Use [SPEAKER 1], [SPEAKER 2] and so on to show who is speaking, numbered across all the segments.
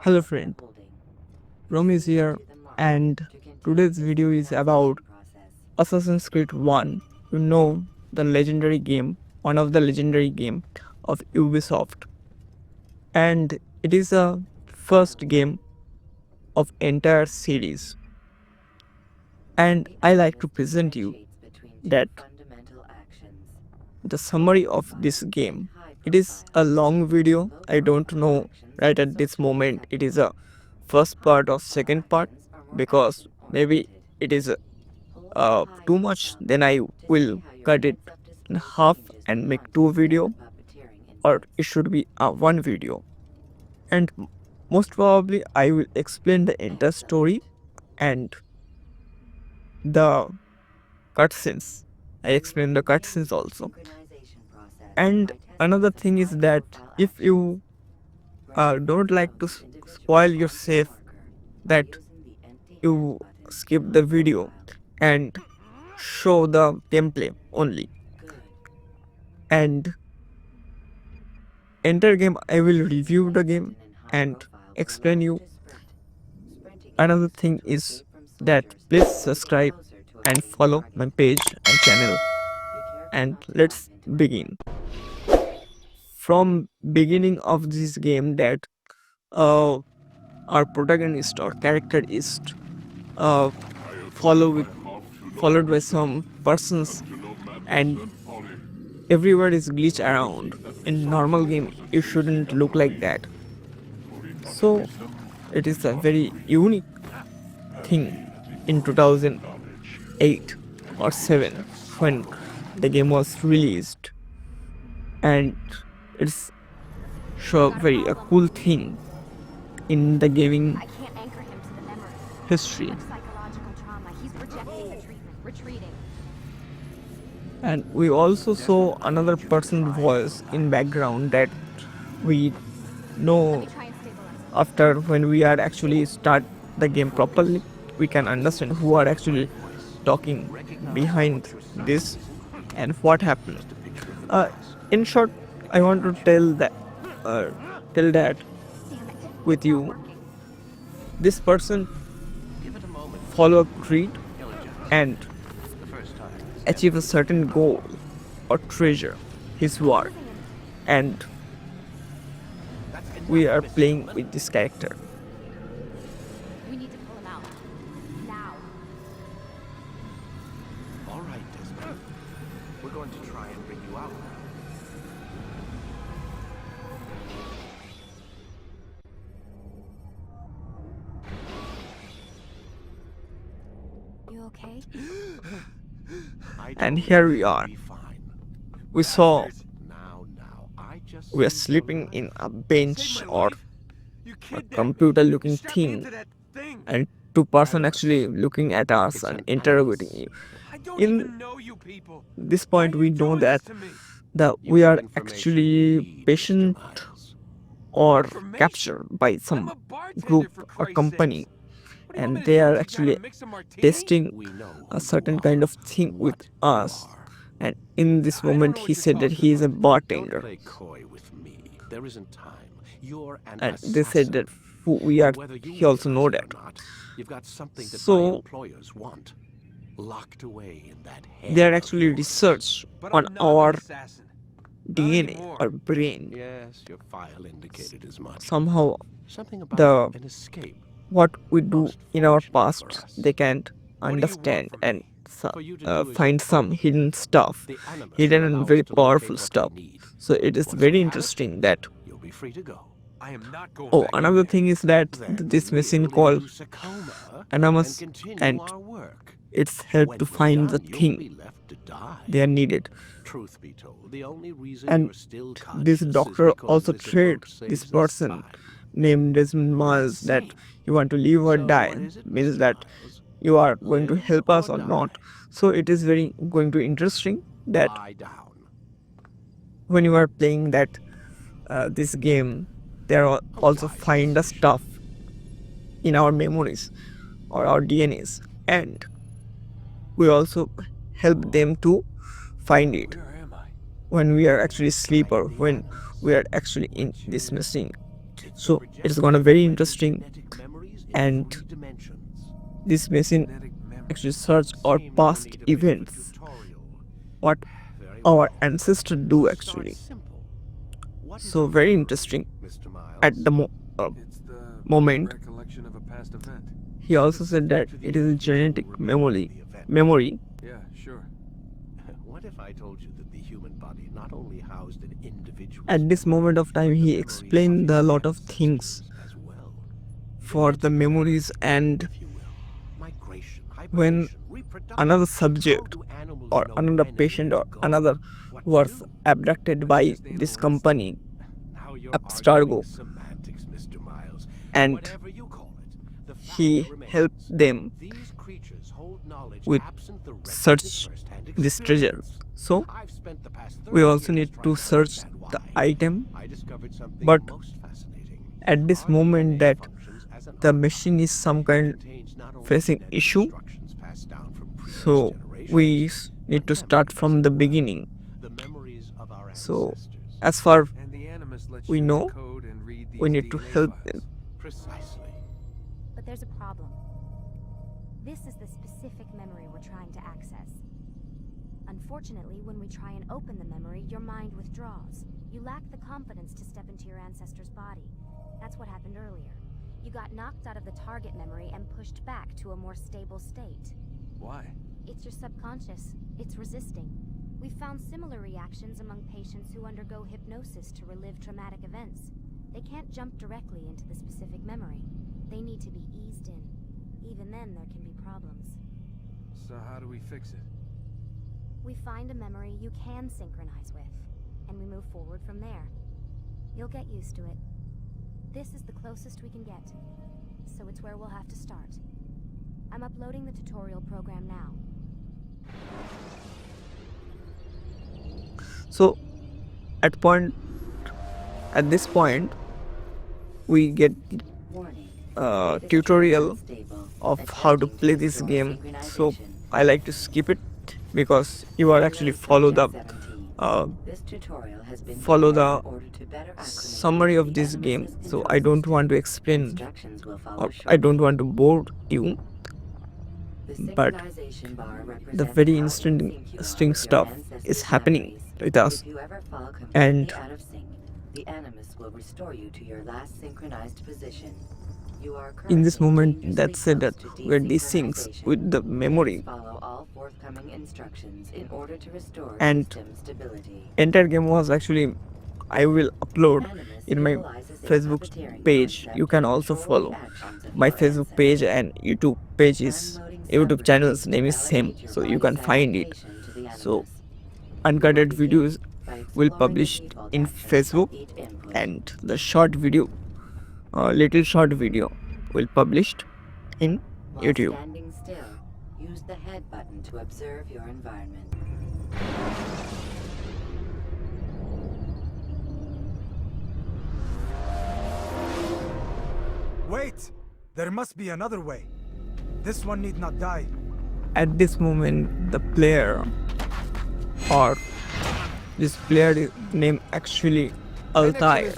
[SPEAKER 1] Hello friend, Rom is here and today's video is about Assassin's Creed 1. You know, the legendary game, one of the legendary game of Ubisoft. And it is a first game of entire series. And I like to present you that the summary of this game. It is a long video. I don't know right at this moment it is a first part or second part because maybe it is too much, then I will cut it in half and make two video, or it should be one video. And most probably I will explain the entire story and the cutscenes. I explain the cutscenes also. And another thing is that if you don't like to spoil yourself, that you skip the video and show the gameplay only. And enter game, I will review the game and explain you. Another thing is that please subscribe and follow my page and channel. And let's begin. From beginning of this game, that our protagonist or character is uh, followed by some persons, and everywhere is glitch around. In normal game it shouldn't look like that, so it is a very unique thing in 2008 or 7 when the game was released, and it's so very a cool thing in the gaming history. And we also saw another person's voice in background that we know after when we are actually start the game properly, we can understand who are actually talking behind this and what happened. In short, I want to tell that with you. This person follow a creed and achieve a certain goal or treasure, his work, and we are playing with this character.
[SPEAKER 2] We need to pull him out. Now.
[SPEAKER 3] All right, Desmond. We're going to try and bring you out now.
[SPEAKER 2] You okay?
[SPEAKER 1] And here we are. We saw we are sleeping in a bench or a computer looking thing, and two person actually looking at us and interrogating you. In this point we know that we are actually patient or captured by some group or company, and they are actually testing a certain kind of thing with us. And in this moment he said that he is a bartender, and they said that who we are, he also know that. So they are actually research on our DNA or brain.
[SPEAKER 3] Yes, your file indicated as much.
[SPEAKER 1] Somehow
[SPEAKER 3] Something about
[SPEAKER 1] the
[SPEAKER 3] an escape.
[SPEAKER 1] what we do in our past they can't understand and find some hidden stuff, hidden and very powerful stuff. So it is very interesting that.
[SPEAKER 3] You'll be free to go. I am not going
[SPEAKER 1] Oh,
[SPEAKER 3] back
[SPEAKER 1] another
[SPEAKER 3] in
[SPEAKER 1] thing is that this machine called Anonymous, and it's helped to find the thing they are needed.
[SPEAKER 3] Truth be told, the only reason
[SPEAKER 1] And
[SPEAKER 3] you're still
[SPEAKER 1] this
[SPEAKER 3] conscious is
[SPEAKER 1] doctor
[SPEAKER 3] because
[SPEAKER 1] also
[SPEAKER 3] this
[SPEAKER 1] trained
[SPEAKER 3] remote
[SPEAKER 1] this
[SPEAKER 3] saves us
[SPEAKER 1] person
[SPEAKER 3] time.
[SPEAKER 1] named Desmond Miles that you want to live or
[SPEAKER 3] So
[SPEAKER 1] die,
[SPEAKER 3] what is it,
[SPEAKER 1] means
[SPEAKER 3] Mr.
[SPEAKER 1] that
[SPEAKER 3] Miles?
[SPEAKER 1] you are going to
[SPEAKER 3] Live
[SPEAKER 1] help us or
[SPEAKER 3] die?
[SPEAKER 1] not. So it is very going to interesting that
[SPEAKER 3] Lie down.
[SPEAKER 1] when you are playing that this game, there are also find the stuff in our memories or our DNAs, and we also help them to find it
[SPEAKER 3] Where am I?
[SPEAKER 1] when we are actually asleep or when we are actually in this machine. So it's gonna very interesting, and this machine actually search our past events, what our ancestors do actually. So very interesting at the moment. He also said that it is a genetic memory.
[SPEAKER 3] Yeah, sure. What if I told you that the human body not only housed an individual
[SPEAKER 1] At this moment of time, he explained a lot of things
[SPEAKER 3] as well?
[SPEAKER 1] for the memories, and
[SPEAKER 3] If you will. Migration,
[SPEAKER 1] when
[SPEAKER 3] hibernation, reproduction.
[SPEAKER 1] another
[SPEAKER 3] How
[SPEAKER 1] subject
[SPEAKER 3] do animals
[SPEAKER 1] or
[SPEAKER 3] know
[SPEAKER 1] another
[SPEAKER 3] when and
[SPEAKER 1] patient
[SPEAKER 3] where
[SPEAKER 1] or
[SPEAKER 3] to go?
[SPEAKER 1] another
[SPEAKER 3] What
[SPEAKER 1] was
[SPEAKER 3] to do?
[SPEAKER 1] abducted by this company,
[SPEAKER 3] Now you're
[SPEAKER 1] Abstergo,
[SPEAKER 3] arguing semantics, Mr. Miles.
[SPEAKER 1] and
[SPEAKER 3] Whatever you call it, the fact
[SPEAKER 1] he
[SPEAKER 3] remains,
[SPEAKER 1] helped them
[SPEAKER 3] these creatures hold knowledge
[SPEAKER 1] with
[SPEAKER 3] absent the requisite
[SPEAKER 1] search
[SPEAKER 3] first-hand
[SPEAKER 1] this treasure.
[SPEAKER 3] experience.
[SPEAKER 1] So
[SPEAKER 3] I've spent the past
[SPEAKER 1] we
[SPEAKER 3] 30
[SPEAKER 1] also
[SPEAKER 3] years
[SPEAKER 1] need
[SPEAKER 3] trying
[SPEAKER 1] to search
[SPEAKER 3] understand
[SPEAKER 1] the
[SPEAKER 3] why.
[SPEAKER 1] item,
[SPEAKER 3] I discovered something
[SPEAKER 1] but
[SPEAKER 3] most fascinating.
[SPEAKER 1] at this
[SPEAKER 3] Our
[SPEAKER 1] moment
[SPEAKER 3] DNA
[SPEAKER 1] that
[SPEAKER 3] functions as an
[SPEAKER 1] the
[SPEAKER 3] archive.
[SPEAKER 1] machine is some
[SPEAKER 3] It
[SPEAKER 1] kind
[SPEAKER 3] contains not only
[SPEAKER 1] facing
[SPEAKER 3] genetic
[SPEAKER 1] issue,
[SPEAKER 3] instructions passed down from previous
[SPEAKER 1] so we
[SPEAKER 3] generations,
[SPEAKER 1] need to
[SPEAKER 3] but
[SPEAKER 1] start from
[SPEAKER 3] memories
[SPEAKER 1] the
[SPEAKER 3] as well.
[SPEAKER 1] beginning.
[SPEAKER 3] The memories of our
[SPEAKER 1] So
[SPEAKER 3] ancestors.
[SPEAKER 1] as far
[SPEAKER 4] And the Animus lets
[SPEAKER 1] we
[SPEAKER 4] you
[SPEAKER 1] know,
[SPEAKER 4] decode and read these
[SPEAKER 1] we need to
[SPEAKER 4] DNA
[SPEAKER 1] help
[SPEAKER 4] files.
[SPEAKER 1] them.
[SPEAKER 3] Precisely.
[SPEAKER 2] But there's a problem. This is the specific memory we're trying to access. Unfortunately, when we try and open the memory, your mind withdraws. You lack the confidence to step into your ancestor's body. That's what happened earlier. You got knocked out of the target memory and pushed back to a more stable state.
[SPEAKER 4] Why?
[SPEAKER 2] It's your subconscious. It's resisting. We've found similar reactions among patients who undergo hypnosis to relive traumatic events. They can't jump directly into the specific memory. They need to be eased in. Even then, there can be problems.
[SPEAKER 4] So how do we fix it?
[SPEAKER 2] We find a memory you can synchronize with, and we move forward from there. You'll get used to it. This is the closest we can get, so it's where we'll have to start. I'm uploading the tutorial program now.
[SPEAKER 1] So at this point we get tutorial of how to play this game. So I like to skip it because you are actually follow the summary of this game. So I don't want to explain, or I don't want to bore you, but the very interesting stuff is happening with us. And
[SPEAKER 5] the Animus will restore you to your last synchronized position. You are
[SPEAKER 1] in this
[SPEAKER 5] currently
[SPEAKER 1] moment,
[SPEAKER 5] dangerously
[SPEAKER 1] that said that
[SPEAKER 5] close to
[SPEAKER 1] where these things
[SPEAKER 5] desynchronization.
[SPEAKER 1] with the memory,
[SPEAKER 5] Follow all forthcoming instructions in order to restore
[SPEAKER 1] and
[SPEAKER 5] system stability.
[SPEAKER 1] entire game was actually, I will upload
[SPEAKER 5] Animus
[SPEAKER 1] in my
[SPEAKER 5] utilizes a
[SPEAKER 1] Facebook
[SPEAKER 5] puppeteering
[SPEAKER 1] page.
[SPEAKER 5] concept
[SPEAKER 1] You
[SPEAKER 5] to
[SPEAKER 1] can also
[SPEAKER 5] control the
[SPEAKER 1] follow
[SPEAKER 5] actions of
[SPEAKER 1] my
[SPEAKER 5] your
[SPEAKER 1] Facebook page,
[SPEAKER 5] ancestors.
[SPEAKER 1] and YouTube page is
[SPEAKER 5] Unloading
[SPEAKER 1] YouTube channel's
[SPEAKER 5] subroutines
[SPEAKER 1] name is
[SPEAKER 5] to
[SPEAKER 1] same,
[SPEAKER 5] validate your
[SPEAKER 1] so you
[SPEAKER 5] body's
[SPEAKER 1] can find it.
[SPEAKER 5] adaptation to the
[SPEAKER 1] So
[SPEAKER 5] Animus.
[SPEAKER 1] uncut
[SPEAKER 5] Begin
[SPEAKER 1] videos
[SPEAKER 5] by
[SPEAKER 1] will
[SPEAKER 5] exploring the
[SPEAKER 1] published
[SPEAKER 5] default
[SPEAKER 1] in
[SPEAKER 5] actions of
[SPEAKER 1] Facebook,
[SPEAKER 5] each input.
[SPEAKER 1] and the short video, little short video will published in
[SPEAKER 5] While
[SPEAKER 1] YouTube.
[SPEAKER 5] standing still, use the head button to observe your environment.
[SPEAKER 6] Wait! There must be another way. This one need not die.
[SPEAKER 1] At this moment, the player, or this player is named actually Altair.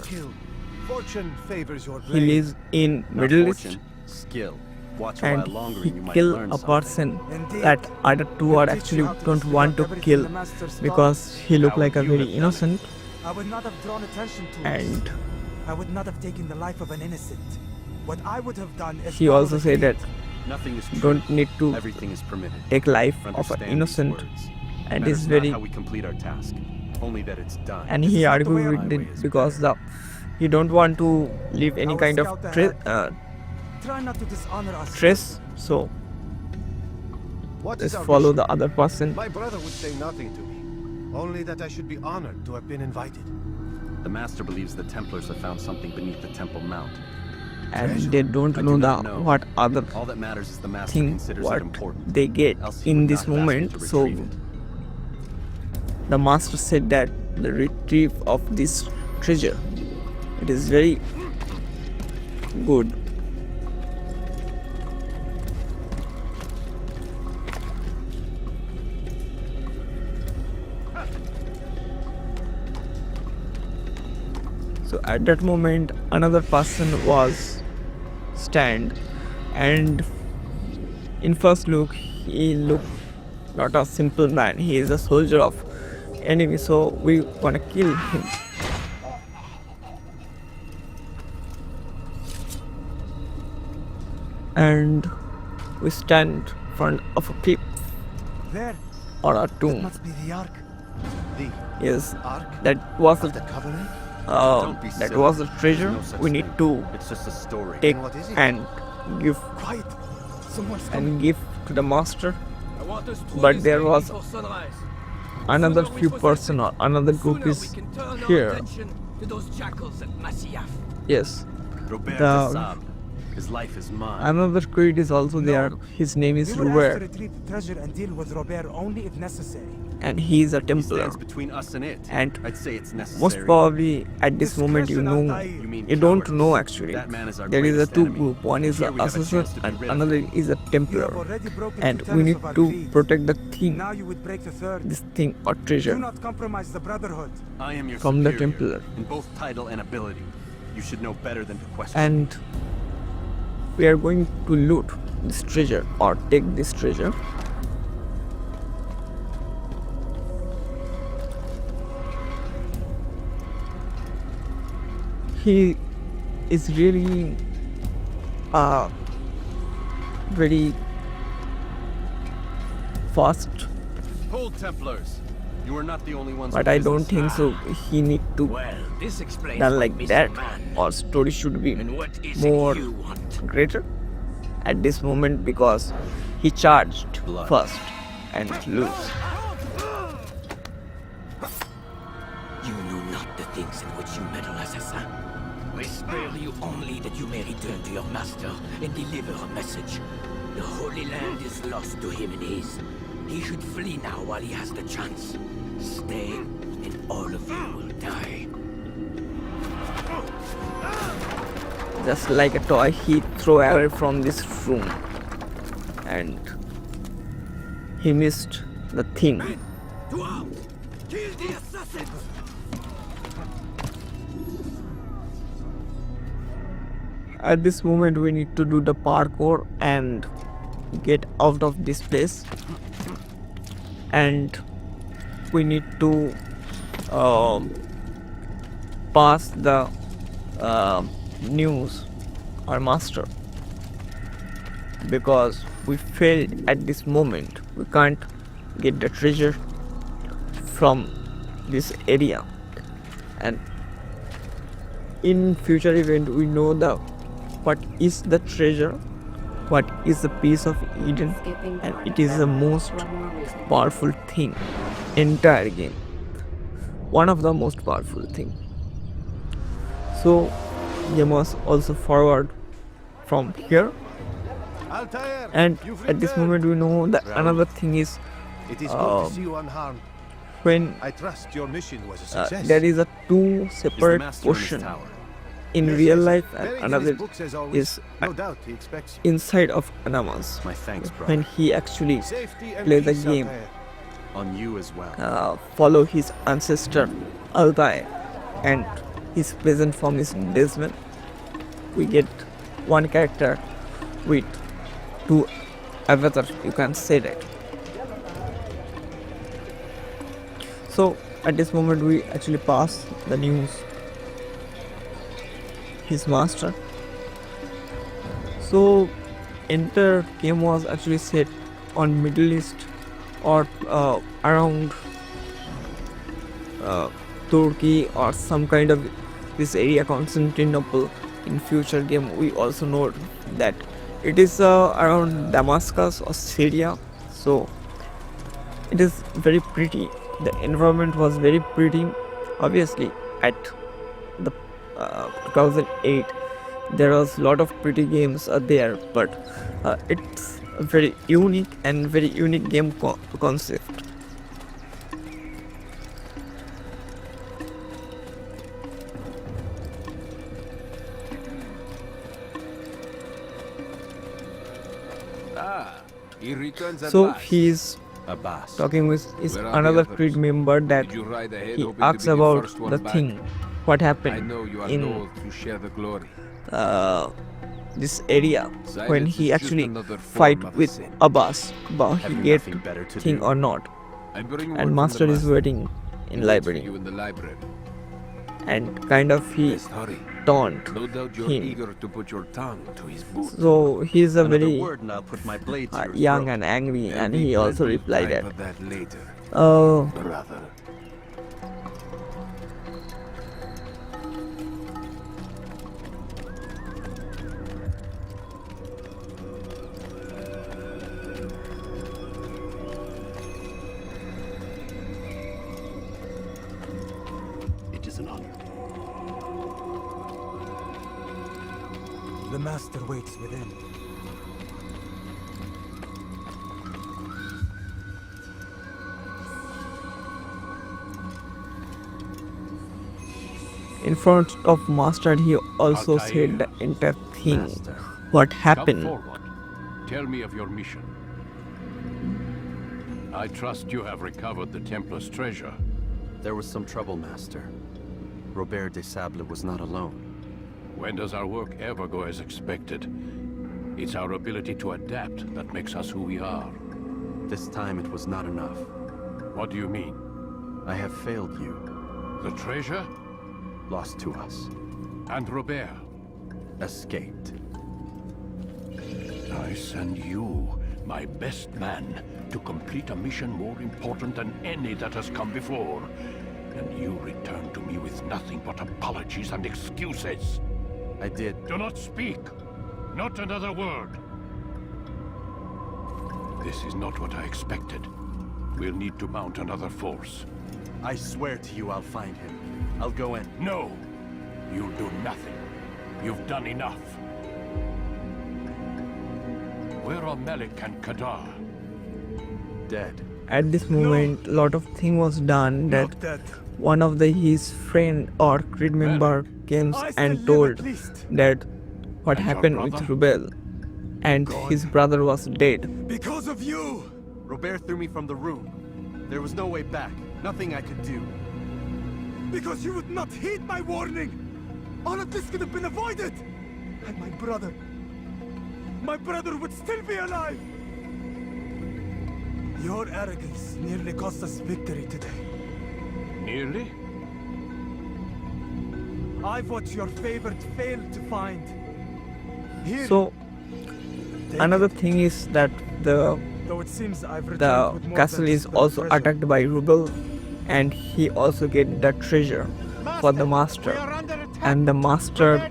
[SPEAKER 3] Fortune favors your
[SPEAKER 1] He lives in
[SPEAKER 7] Not
[SPEAKER 1] Middle East,
[SPEAKER 7] fortune, skill. Watch a
[SPEAKER 1] and
[SPEAKER 7] while longer
[SPEAKER 1] he
[SPEAKER 7] and you might
[SPEAKER 1] kill
[SPEAKER 7] learn
[SPEAKER 1] a
[SPEAKER 7] something.
[SPEAKER 1] person
[SPEAKER 6] Indeed.
[SPEAKER 1] that other two are
[SPEAKER 6] It teach
[SPEAKER 1] actually
[SPEAKER 6] you how to
[SPEAKER 1] don't want to
[SPEAKER 6] disregard everything
[SPEAKER 1] kill
[SPEAKER 6] the masters taught.
[SPEAKER 1] because he look
[SPEAKER 7] How
[SPEAKER 1] like a
[SPEAKER 7] you
[SPEAKER 1] very
[SPEAKER 7] have done it.
[SPEAKER 1] innocent,
[SPEAKER 6] I would not have drawn attention to it.
[SPEAKER 1] and
[SPEAKER 6] I would not have taken the life of an innocent. What I would have done is
[SPEAKER 1] he
[SPEAKER 6] follow
[SPEAKER 1] also
[SPEAKER 6] the
[SPEAKER 1] said that
[SPEAKER 6] creed.
[SPEAKER 7] Nothing is true.
[SPEAKER 1] don't need to
[SPEAKER 7] Everything is permitted.
[SPEAKER 1] take life of
[SPEAKER 7] Understand
[SPEAKER 1] an
[SPEAKER 7] these
[SPEAKER 1] innocent,
[SPEAKER 7] words.
[SPEAKER 1] and
[SPEAKER 7] Matters
[SPEAKER 1] is
[SPEAKER 7] not
[SPEAKER 1] very,
[SPEAKER 7] how we complete our task, only that it's done.
[SPEAKER 1] and
[SPEAKER 6] This
[SPEAKER 1] he
[SPEAKER 6] is not the way
[SPEAKER 1] argued
[SPEAKER 6] I-
[SPEAKER 1] with
[SPEAKER 7] My way
[SPEAKER 1] it
[SPEAKER 7] is
[SPEAKER 1] because
[SPEAKER 7] better.
[SPEAKER 1] he don't want to leave any
[SPEAKER 6] will
[SPEAKER 1] kind of
[SPEAKER 6] scout ahead.
[SPEAKER 1] stress,
[SPEAKER 6] Try not to dishonor us.
[SPEAKER 1] so
[SPEAKER 3] What
[SPEAKER 1] let's
[SPEAKER 3] is our
[SPEAKER 1] follow
[SPEAKER 3] mission?
[SPEAKER 1] the other person.
[SPEAKER 3] My brother would say nothing to me, only that I should be honored to have been invited.
[SPEAKER 7] The Master believes the Templars have found something beneath the Temple Mount.
[SPEAKER 1] And they don't
[SPEAKER 7] I
[SPEAKER 1] know
[SPEAKER 7] do
[SPEAKER 1] the
[SPEAKER 7] not know.
[SPEAKER 1] what other
[SPEAKER 7] All that matters is the Master
[SPEAKER 1] thing
[SPEAKER 7] considers
[SPEAKER 1] what
[SPEAKER 7] it important.
[SPEAKER 1] they get
[SPEAKER 7] Else he
[SPEAKER 1] in
[SPEAKER 7] would
[SPEAKER 1] this
[SPEAKER 7] not have asked me
[SPEAKER 1] moment.
[SPEAKER 7] to
[SPEAKER 1] So
[SPEAKER 7] retrieve it.
[SPEAKER 1] the master said that the retrieve of this treasure, it is very good. So at that moment another person was stand, and in first look he looked not a simple man, he is a soldier of enemy, so we wanna kill him. And we stand in front of a pit
[SPEAKER 6] There,
[SPEAKER 1] or a
[SPEAKER 6] that
[SPEAKER 1] tomb.
[SPEAKER 6] must be the Ark. The
[SPEAKER 1] Yes,
[SPEAKER 6] Ark
[SPEAKER 1] that was
[SPEAKER 6] of the
[SPEAKER 1] a
[SPEAKER 6] Covenant?
[SPEAKER 7] Don't be
[SPEAKER 1] that
[SPEAKER 7] silly.
[SPEAKER 1] was a
[SPEAKER 7] There's
[SPEAKER 1] treasure
[SPEAKER 7] no such
[SPEAKER 1] we need
[SPEAKER 7] thing.
[SPEAKER 1] to
[SPEAKER 7] It's just a story.
[SPEAKER 1] take
[SPEAKER 6] what is it?
[SPEAKER 1] and give
[SPEAKER 6] Quiet! Someone's coming.
[SPEAKER 1] and give to the master. But there was another few person or another group is here. Yes,
[SPEAKER 7] Robert
[SPEAKER 1] The-
[SPEAKER 7] de Sable. His life is mine.
[SPEAKER 1] another creed is also there. His name is
[SPEAKER 6] We were asked to
[SPEAKER 1] Robert,
[SPEAKER 6] retrieve the treasure and deal with Robert only if necessary.
[SPEAKER 1] and he is a
[SPEAKER 7] He
[SPEAKER 1] Templar.
[SPEAKER 7] stands between us and it.
[SPEAKER 1] And
[SPEAKER 7] I'd say it's necessary.
[SPEAKER 1] most probably at this moment you know,
[SPEAKER 7] You mean
[SPEAKER 1] you don't
[SPEAKER 7] cowardice.
[SPEAKER 1] know actually.
[SPEAKER 7] That man is our
[SPEAKER 1] There is a
[SPEAKER 7] greatest
[SPEAKER 1] two
[SPEAKER 7] enemy.
[SPEAKER 1] group. One is
[SPEAKER 7] Here
[SPEAKER 1] an
[SPEAKER 7] we have a
[SPEAKER 1] assassin
[SPEAKER 7] chance to be
[SPEAKER 1] and
[SPEAKER 7] rid of
[SPEAKER 1] another
[SPEAKER 7] him.
[SPEAKER 1] is a
[SPEAKER 6] You have
[SPEAKER 1] Templar.
[SPEAKER 6] already broken
[SPEAKER 1] And
[SPEAKER 6] two
[SPEAKER 1] we
[SPEAKER 6] tenets
[SPEAKER 1] need
[SPEAKER 6] of our
[SPEAKER 1] to
[SPEAKER 6] creed.
[SPEAKER 1] protect the thing,
[SPEAKER 6] Now you would break the third.
[SPEAKER 1] this thing or
[SPEAKER 6] Do
[SPEAKER 1] treasure
[SPEAKER 6] not compromise the Brotherhood.
[SPEAKER 7] I am your
[SPEAKER 1] from the
[SPEAKER 7] superior
[SPEAKER 1] Templar.
[SPEAKER 7] in both title and ability. You should know better than to question.
[SPEAKER 1] And we are going to loot this treasure or take this treasure. He is really very fast,
[SPEAKER 7] Hold, Templars. You are not the only ones.
[SPEAKER 1] but
[SPEAKER 7] with
[SPEAKER 1] I don't
[SPEAKER 7] business.
[SPEAKER 1] think so. He need to
[SPEAKER 8] Well, this explains
[SPEAKER 1] done
[SPEAKER 8] what
[SPEAKER 1] like
[SPEAKER 8] Mr.
[SPEAKER 1] that,
[SPEAKER 8] Man.
[SPEAKER 1] or story should be
[SPEAKER 8] And what is
[SPEAKER 1] more
[SPEAKER 8] it you want?
[SPEAKER 1] greater at this moment because he charged
[SPEAKER 7] Blood.
[SPEAKER 1] first and lose.
[SPEAKER 8] You know not the things in which you meddle, assassin. I spare you only that you may return to your master and deliver a message. The Holy Land is lost to him and his. He should flee now while he has the chance. Stay, and all of you will die.
[SPEAKER 1] Just like a toy, he threw away from this room, and he missed the thing.
[SPEAKER 8] To arms! Kill the assassins!
[SPEAKER 1] At this moment, we need to do the parkour and get out of this place, and we need to pass the news our master, because we failed at this moment. We can't get the treasure from this area, and in future event we know the what is the treasure, what is the piece of Eden, and it is the most powerful thing entire game, one of the most powerful thing. So game was also forward from here,
[SPEAKER 3] Altair,
[SPEAKER 1] and
[SPEAKER 3] you've
[SPEAKER 1] at this
[SPEAKER 3] returned.
[SPEAKER 1] moment we know that
[SPEAKER 3] Well,
[SPEAKER 1] another thing is
[SPEAKER 3] It is good
[SPEAKER 1] um,
[SPEAKER 3] to see you unharmed.
[SPEAKER 1] when
[SPEAKER 3] I trust your mission was a success.
[SPEAKER 1] there is a two
[SPEAKER 7] Is the
[SPEAKER 1] separate
[SPEAKER 7] master in his
[SPEAKER 1] portion
[SPEAKER 7] tower?
[SPEAKER 1] in
[SPEAKER 3] Yes,
[SPEAKER 1] real
[SPEAKER 3] yes.
[SPEAKER 1] life, and
[SPEAKER 3] Buried in
[SPEAKER 1] another
[SPEAKER 3] his books as always.
[SPEAKER 1] is
[SPEAKER 3] No doubt he expects you.
[SPEAKER 1] inside of Anamas
[SPEAKER 7] My thanks, brother.
[SPEAKER 1] when he actually
[SPEAKER 3] Safety and
[SPEAKER 1] play the
[SPEAKER 3] peace,
[SPEAKER 1] game.
[SPEAKER 3] Altair.
[SPEAKER 7] On you as well.
[SPEAKER 1] Follow his ancestor Altair, and his present form is Desmond. We get one character with two avatars, you can say that. So at this moment we actually pass the news his master. So entire game was actually set on Middle East or around Turkey or some kind of this area, Constantinople. In future game we also know that it is around Damascus or Syria. So it is very pretty, the environment was very pretty. Obviously at the 2008 there was a lot of pretty games there, but it's a very unique and very unique game concept.
[SPEAKER 4] Ah, he returns at
[SPEAKER 1] So
[SPEAKER 4] last.
[SPEAKER 1] he is
[SPEAKER 7] Abbas.
[SPEAKER 1] talking with his
[SPEAKER 4] Where are the
[SPEAKER 1] another
[SPEAKER 4] others?
[SPEAKER 1] creed member that
[SPEAKER 4] Did you ride ahead
[SPEAKER 1] he
[SPEAKER 4] hoping to
[SPEAKER 1] asks
[SPEAKER 4] be the
[SPEAKER 1] about
[SPEAKER 4] first one
[SPEAKER 1] the
[SPEAKER 4] back?
[SPEAKER 1] thing what
[SPEAKER 4] I
[SPEAKER 1] happened
[SPEAKER 4] know you are
[SPEAKER 1] in
[SPEAKER 4] loath to share the glory.
[SPEAKER 1] this area when
[SPEAKER 4] Silence
[SPEAKER 1] he
[SPEAKER 4] is just
[SPEAKER 1] actually
[SPEAKER 4] another
[SPEAKER 1] fight
[SPEAKER 4] form of
[SPEAKER 1] with
[SPEAKER 4] sin.
[SPEAKER 1] Abbas, but
[SPEAKER 7] Have
[SPEAKER 1] he
[SPEAKER 7] you
[SPEAKER 1] get
[SPEAKER 7] nothing better to
[SPEAKER 1] thing
[SPEAKER 7] do?
[SPEAKER 1] or not.
[SPEAKER 4] I bring word
[SPEAKER 1] And
[SPEAKER 4] from
[SPEAKER 1] master
[SPEAKER 4] the
[SPEAKER 1] is waiting
[SPEAKER 4] He
[SPEAKER 1] in
[SPEAKER 4] waits for
[SPEAKER 1] library,
[SPEAKER 4] you in the library.
[SPEAKER 1] and kind of he
[SPEAKER 4] Best hurry.
[SPEAKER 1] taunt
[SPEAKER 4] No doubt you're
[SPEAKER 1] him.
[SPEAKER 4] eager to put your tongue to his boot.
[SPEAKER 1] So he's a
[SPEAKER 7] Another
[SPEAKER 1] very
[SPEAKER 7] word and I'll put my blade to your
[SPEAKER 1] young
[SPEAKER 7] throat.
[SPEAKER 1] and angry,
[SPEAKER 4] There'll
[SPEAKER 1] and
[SPEAKER 4] be
[SPEAKER 1] he also
[SPEAKER 4] plenty of
[SPEAKER 1] replied
[SPEAKER 4] time
[SPEAKER 1] that,
[SPEAKER 4] for that later,
[SPEAKER 1] "Oh,
[SPEAKER 4] brother."
[SPEAKER 7] It is an honor.
[SPEAKER 6] The master waits within.
[SPEAKER 1] in front of master he also said the entire thing,
[SPEAKER 7] Master.
[SPEAKER 1] what
[SPEAKER 9] Come
[SPEAKER 1] happened."
[SPEAKER 9] forward. Tell me of your mission. I trust you have recovered the Templar's treasure.
[SPEAKER 7] There was some trouble, Master. Robert de Sable was not alone.
[SPEAKER 9] When does our work ever go as expected? It's our ability to adapt that makes us who we are.
[SPEAKER 7] This time it was not enough.
[SPEAKER 9] What do you mean?
[SPEAKER 7] I have failed you.
[SPEAKER 9] The treasure?
[SPEAKER 7] Lost to us.
[SPEAKER 9] And Robert?
[SPEAKER 7] Escaped.
[SPEAKER 9] I send you, my best man, to complete a mission more important than any that has come before. And you return to me with nothing but apologies and excuses.
[SPEAKER 7] I did.
[SPEAKER 9] Do not speak. Not another word. This is not what I expected. We'll need to mount another force.
[SPEAKER 7] I swear to you I'll find him. I'll go in.
[SPEAKER 9] No! You'll do nothing. You've done enough. Where are Malik and Kadar?
[SPEAKER 7] Dead.
[SPEAKER 1] At this moment, lot of thing was done that
[SPEAKER 6] Not dead.
[SPEAKER 1] one of his friend or creed member came
[SPEAKER 6] I still
[SPEAKER 1] and
[SPEAKER 6] live
[SPEAKER 1] told
[SPEAKER 6] at least.
[SPEAKER 1] that what
[SPEAKER 9] And your
[SPEAKER 1] happened with
[SPEAKER 9] brother?
[SPEAKER 1] Rubel, and his brother was dead.
[SPEAKER 6] Because of you!
[SPEAKER 7] Robert threw me from the room. There was no way back. Nothing I could do.
[SPEAKER 6] Because you would not heed my warning! All of this could have been avoided! And my brother would still be alive! Your arrogance nearly cost us victory today.
[SPEAKER 9] Nearly?
[SPEAKER 6] I've what your favorite failed to find. Here,
[SPEAKER 1] So
[SPEAKER 6] take
[SPEAKER 1] another
[SPEAKER 6] it.
[SPEAKER 1] thing is that the
[SPEAKER 6] Though it seems I've returned
[SPEAKER 1] the
[SPEAKER 6] with more
[SPEAKER 1] castle
[SPEAKER 6] than
[SPEAKER 1] is
[SPEAKER 6] just
[SPEAKER 1] also
[SPEAKER 6] treasure.
[SPEAKER 1] attacked by Rubel, and he also get the treasure for the master, and the master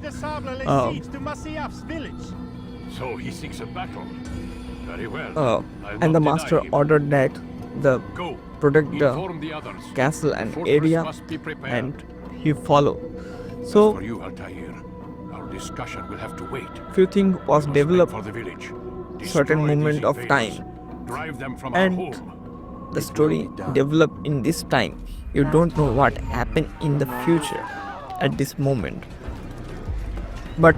[SPEAKER 9] So he seeks a battle. Very well.
[SPEAKER 1] uh,
[SPEAKER 9] I'll
[SPEAKER 1] and the
[SPEAKER 9] not deny
[SPEAKER 1] master
[SPEAKER 9] him.
[SPEAKER 1] ordered that the
[SPEAKER 9] Go.
[SPEAKER 1] protect the
[SPEAKER 9] Inform the others.
[SPEAKER 1] castle and
[SPEAKER 9] Fortress
[SPEAKER 1] area,
[SPEAKER 9] must be prepared.
[SPEAKER 1] and he follow.
[SPEAKER 9] As
[SPEAKER 1] So
[SPEAKER 9] for you, Altair, our discussion will have to wait.
[SPEAKER 1] few thing was
[SPEAKER 9] We must make
[SPEAKER 1] developed
[SPEAKER 9] for the village.
[SPEAKER 1] certain
[SPEAKER 9] Destroy these
[SPEAKER 1] moment of
[SPEAKER 9] invaders.
[SPEAKER 1] time,
[SPEAKER 9] Drive them from
[SPEAKER 1] and
[SPEAKER 9] our home.
[SPEAKER 1] the story developed in this time. You don't know what happened in the future at this moment, but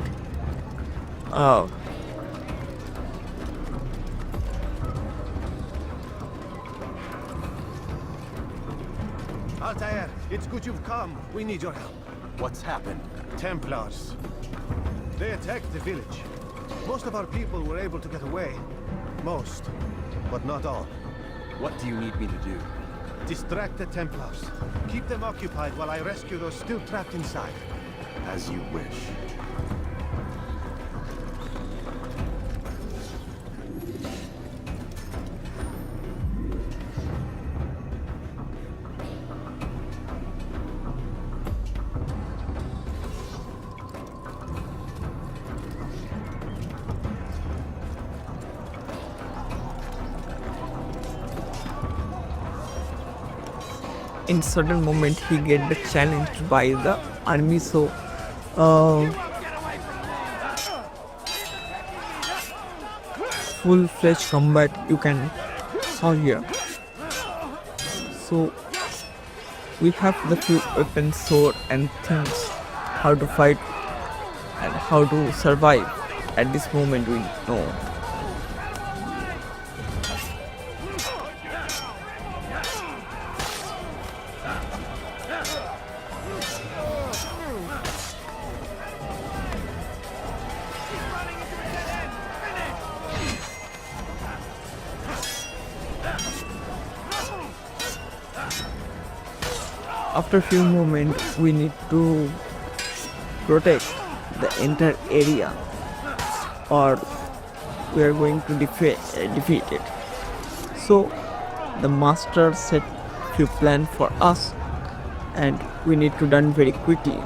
[SPEAKER 3] Altair, it's good you've come. We need your help.
[SPEAKER 7] What's happened?
[SPEAKER 3] Templars. They attacked the village. Most of our people were able to get away. Most, but not all.
[SPEAKER 7] What do you need me to do?
[SPEAKER 3] Distract the Templars. Keep them occupied while I rescue those still trapped inside.
[SPEAKER 7] As you wish.
[SPEAKER 1] in certain moment he get the challenged by the army. So uh, full-fledged combat you can saw here. So we have the few weapons, sword and things, how to fight and how to survive. At this moment we know. after few moments we need to protect the entire area, or we are going to defeat it. So the master set few plan for us, and we need to done very quickly.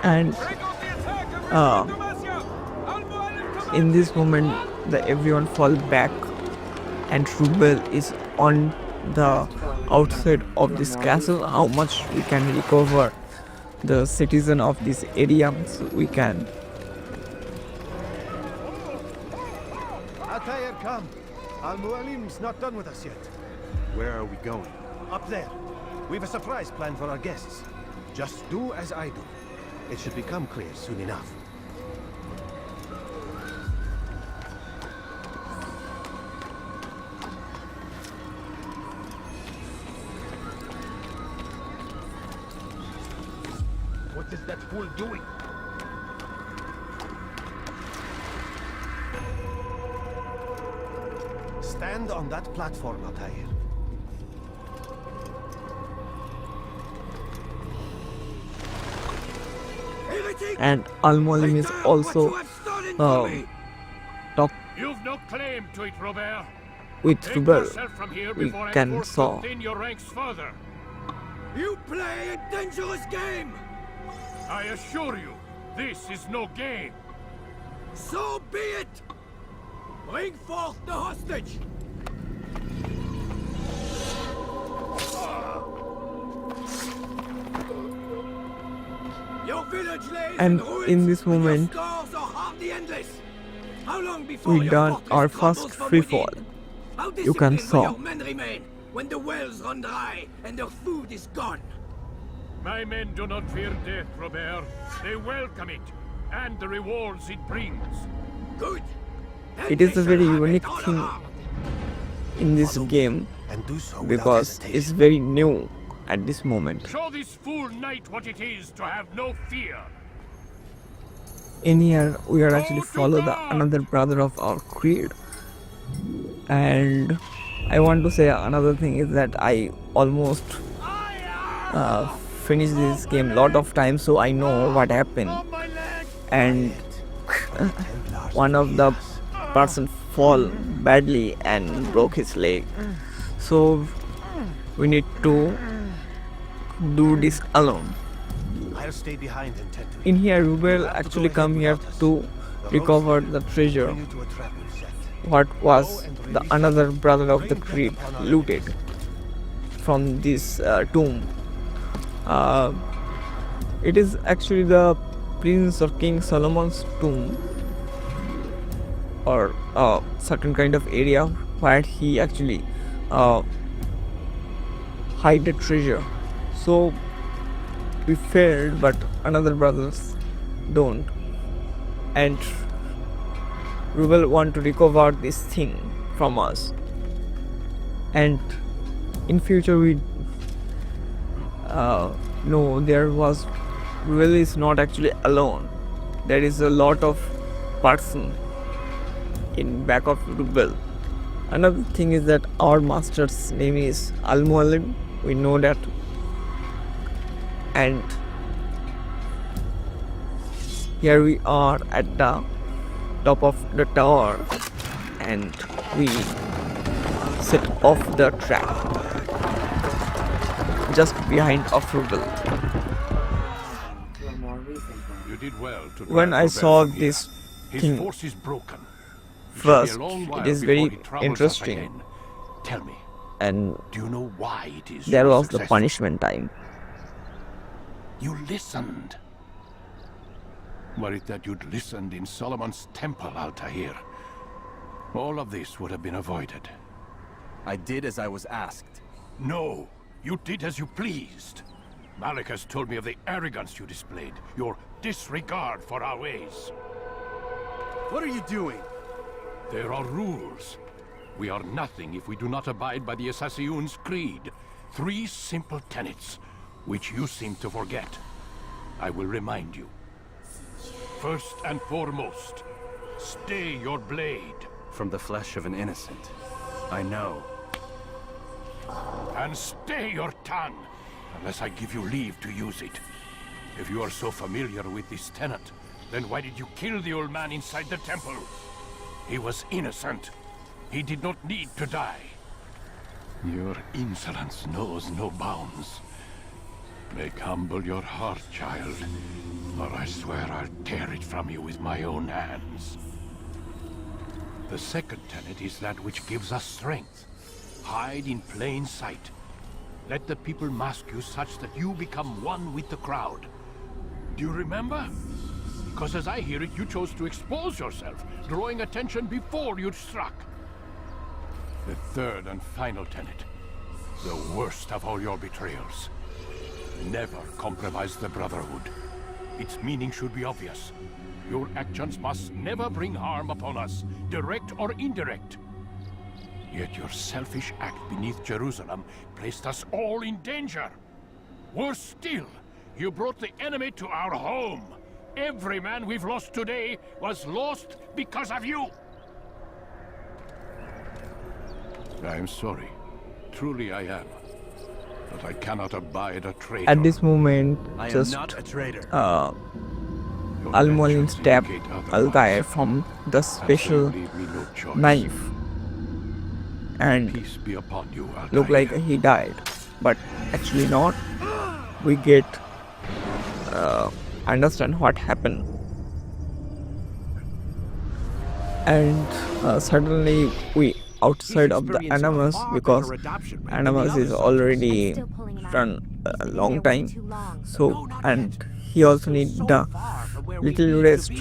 [SPEAKER 1] And in this moment everyone fall back, and Rubel is on the outside of this castle. How much we can recover the citizen of this area, so we can.
[SPEAKER 3] Altair, come. Al-Mualim's not done with us yet.
[SPEAKER 7] Where are we going?
[SPEAKER 3] Up there. We've a surprise plan for our guests. Just do as I do. It should become clear soon enough.
[SPEAKER 9] What is that fool doing?
[SPEAKER 3] Stand on that platform, Altair.
[SPEAKER 1] And Al-Mualim is also talk
[SPEAKER 9] You've no claim to it, Robert.
[SPEAKER 1] with
[SPEAKER 9] Take
[SPEAKER 1] Rubel.
[SPEAKER 9] yourself from here
[SPEAKER 1] We
[SPEAKER 9] before I
[SPEAKER 1] can
[SPEAKER 9] force
[SPEAKER 1] saw.
[SPEAKER 9] thin your ranks further.
[SPEAKER 8] You play a dangerous game!
[SPEAKER 9] I assure you, this is no game.
[SPEAKER 8] So be it! Bring forth the hostage! Your village lays
[SPEAKER 1] And
[SPEAKER 8] ruins,
[SPEAKER 1] in this
[SPEAKER 8] but your
[SPEAKER 1] moment,
[SPEAKER 8] scars are hardly endless. How long before
[SPEAKER 1] we
[SPEAKER 8] your
[SPEAKER 1] done
[SPEAKER 8] fortress
[SPEAKER 1] our
[SPEAKER 8] crumbles
[SPEAKER 1] first
[SPEAKER 8] from
[SPEAKER 1] free
[SPEAKER 8] within?
[SPEAKER 1] fall.
[SPEAKER 8] How
[SPEAKER 1] You can
[SPEAKER 8] disciplined will
[SPEAKER 1] saw.
[SPEAKER 8] your men remain when the wells run dry and their food is gone?
[SPEAKER 9] My men do not fear death, Robert. They welcome it, and the rewards it brings.
[SPEAKER 8] Good. Then
[SPEAKER 1] It is
[SPEAKER 8] they
[SPEAKER 1] a very
[SPEAKER 8] shall have
[SPEAKER 1] unique
[SPEAKER 8] it all
[SPEAKER 1] thing
[SPEAKER 8] around.
[SPEAKER 1] in this game,
[SPEAKER 3] And do so without
[SPEAKER 1] because
[SPEAKER 3] hesitation.
[SPEAKER 1] it's very new at this moment.
[SPEAKER 9] Show this fool knight what it is to have no fear.
[SPEAKER 1] In here we are actually follow another brother of our creed, and I want to say another thing is that I almost finished this game lot of times, so I know what happened. And one of the person fall badly and broke his leg, so we need to do this alone.
[SPEAKER 3] I'll stay behind and tend to it.
[SPEAKER 1] In here Rubel
[SPEAKER 3] You'll have to
[SPEAKER 1] actually
[SPEAKER 3] go
[SPEAKER 1] come
[SPEAKER 3] ahead
[SPEAKER 1] here
[SPEAKER 3] without us.
[SPEAKER 1] to
[SPEAKER 3] The
[SPEAKER 1] recover
[SPEAKER 3] roads
[SPEAKER 1] the treasure
[SPEAKER 3] bring you to a trap we've set.
[SPEAKER 1] what was the another brother of the creed looted from this tomb. It is actually the Prince or King Solomon's tomb, or certain kind of area where he actually hide the treasure. So we failed, but another brothers don't, and Rubel want to recover this thing from us. And in future we know there was Rubel is not actually alone. There is a lot of person in back of Rubel. Another thing is that our master's name is Al-Mualim. We know that. And here we are at the top of the tower, and we set off the trap just behind of Rubel.
[SPEAKER 5] You're more reasonable.
[SPEAKER 9] You did well to
[SPEAKER 1] When
[SPEAKER 9] drag
[SPEAKER 1] I
[SPEAKER 9] Robert
[SPEAKER 1] saw
[SPEAKER 9] from here.
[SPEAKER 1] this
[SPEAKER 9] His
[SPEAKER 1] thing
[SPEAKER 9] force is broken. It shall be a
[SPEAKER 1] first,
[SPEAKER 9] long
[SPEAKER 1] it
[SPEAKER 9] while
[SPEAKER 1] is
[SPEAKER 9] before
[SPEAKER 1] very
[SPEAKER 9] he troubles us
[SPEAKER 1] interesting.
[SPEAKER 9] again. Tell me,
[SPEAKER 1] And
[SPEAKER 9] do you know why it is
[SPEAKER 1] there
[SPEAKER 9] you were
[SPEAKER 1] was the
[SPEAKER 9] successful?
[SPEAKER 1] punishment time.
[SPEAKER 9] You listened. Were it that you'd listened in Solomon's temple, Altair, all of this would have been avoided.
[SPEAKER 7] I did as I was asked.
[SPEAKER 9] No, you did as you pleased. Malik has told me of the arrogance you displayed, your disregard for our ways.
[SPEAKER 3] What are you doing?
[SPEAKER 9] There are rules. We are nothing if we do not abide by the Assassin's creed. 3 simple tenets, which you seem to forget. I will remind you. First and foremost, stay your blade.
[SPEAKER 7] From the flesh of an innocent. I know.
[SPEAKER 9] And stay your tongue, unless I give you leave to use it. If you are so familiar with this tenet, then why did you kill the old man inside the temple? He was innocent. He did not need to die. Your insolence knows no bounds. Make humble your heart, child, or I swear I'll tear it from you with my own hands. The second tenet is that which gives us strength. Hide in plain sight. Let the people mask you such that you become one with the crowd. Do you remember? Because as I hear it, you chose to expose yourself, drawing attention before you'd struck. The third and final tenet. The worst of all your betrayals. Never compromise the Brotherhood. Its meaning should be obvious. Your actions must never bring harm upon us, direct or indirect. Yet your selfish act beneath Jerusalem placed us all in danger. Worse still, you brought the enemy to our home. Every man we've lost today was lost because of you. I am sorry. Truly I am. But I cannot abide a traitor.
[SPEAKER 1] At this moment,
[SPEAKER 7] I am
[SPEAKER 1] just
[SPEAKER 7] not a traitor.
[SPEAKER 9] Your
[SPEAKER 1] Al-Mualim
[SPEAKER 9] actions
[SPEAKER 1] stabbed
[SPEAKER 9] indicate
[SPEAKER 1] Altair
[SPEAKER 9] otherwise.
[SPEAKER 1] from the
[SPEAKER 9] And so
[SPEAKER 1] special
[SPEAKER 9] leave me no choice.
[SPEAKER 1] knife and
[SPEAKER 9] Peace be upon you,
[SPEAKER 1] look
[SPEAKER 9] Altair.
[SPEAKER 1] like he died, but actually not. We get understand what happened, and suddenly we outside of the Animus, because Animus is already
[SPEAKER 2] Still pulling him out.
[SPEAKER 1] done a
[SPEAKER 2] He's been
[SPEAKER 1] long
[SPEAKER 2] there way
[SPEAKER 1] time,
[SPEAKER 2] too long.
[SPEAKER 1] so and he also need the little rest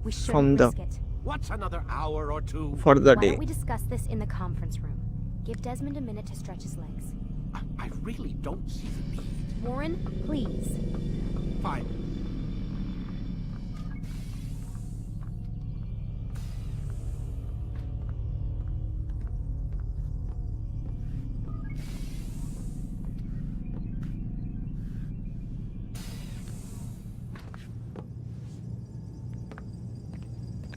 [SPEAKER 2] We shouldn't
[SPEAKER 1] from the
[SPEAKER 2] risk it.
[SPEAKER 6] What's another hour or two?
[SPEAKER 1] for the
[SPEAKER 2] Why
[SPEAKER 1] day.
[SPEAKER 2] don't we discuss this in the conference room? Give Desmond a minute to stretch his legs.
[SPEAKER 6] I really don't see the need.
[SPEAKER 2] Warren, please.
[SPEAKER 6] Fine.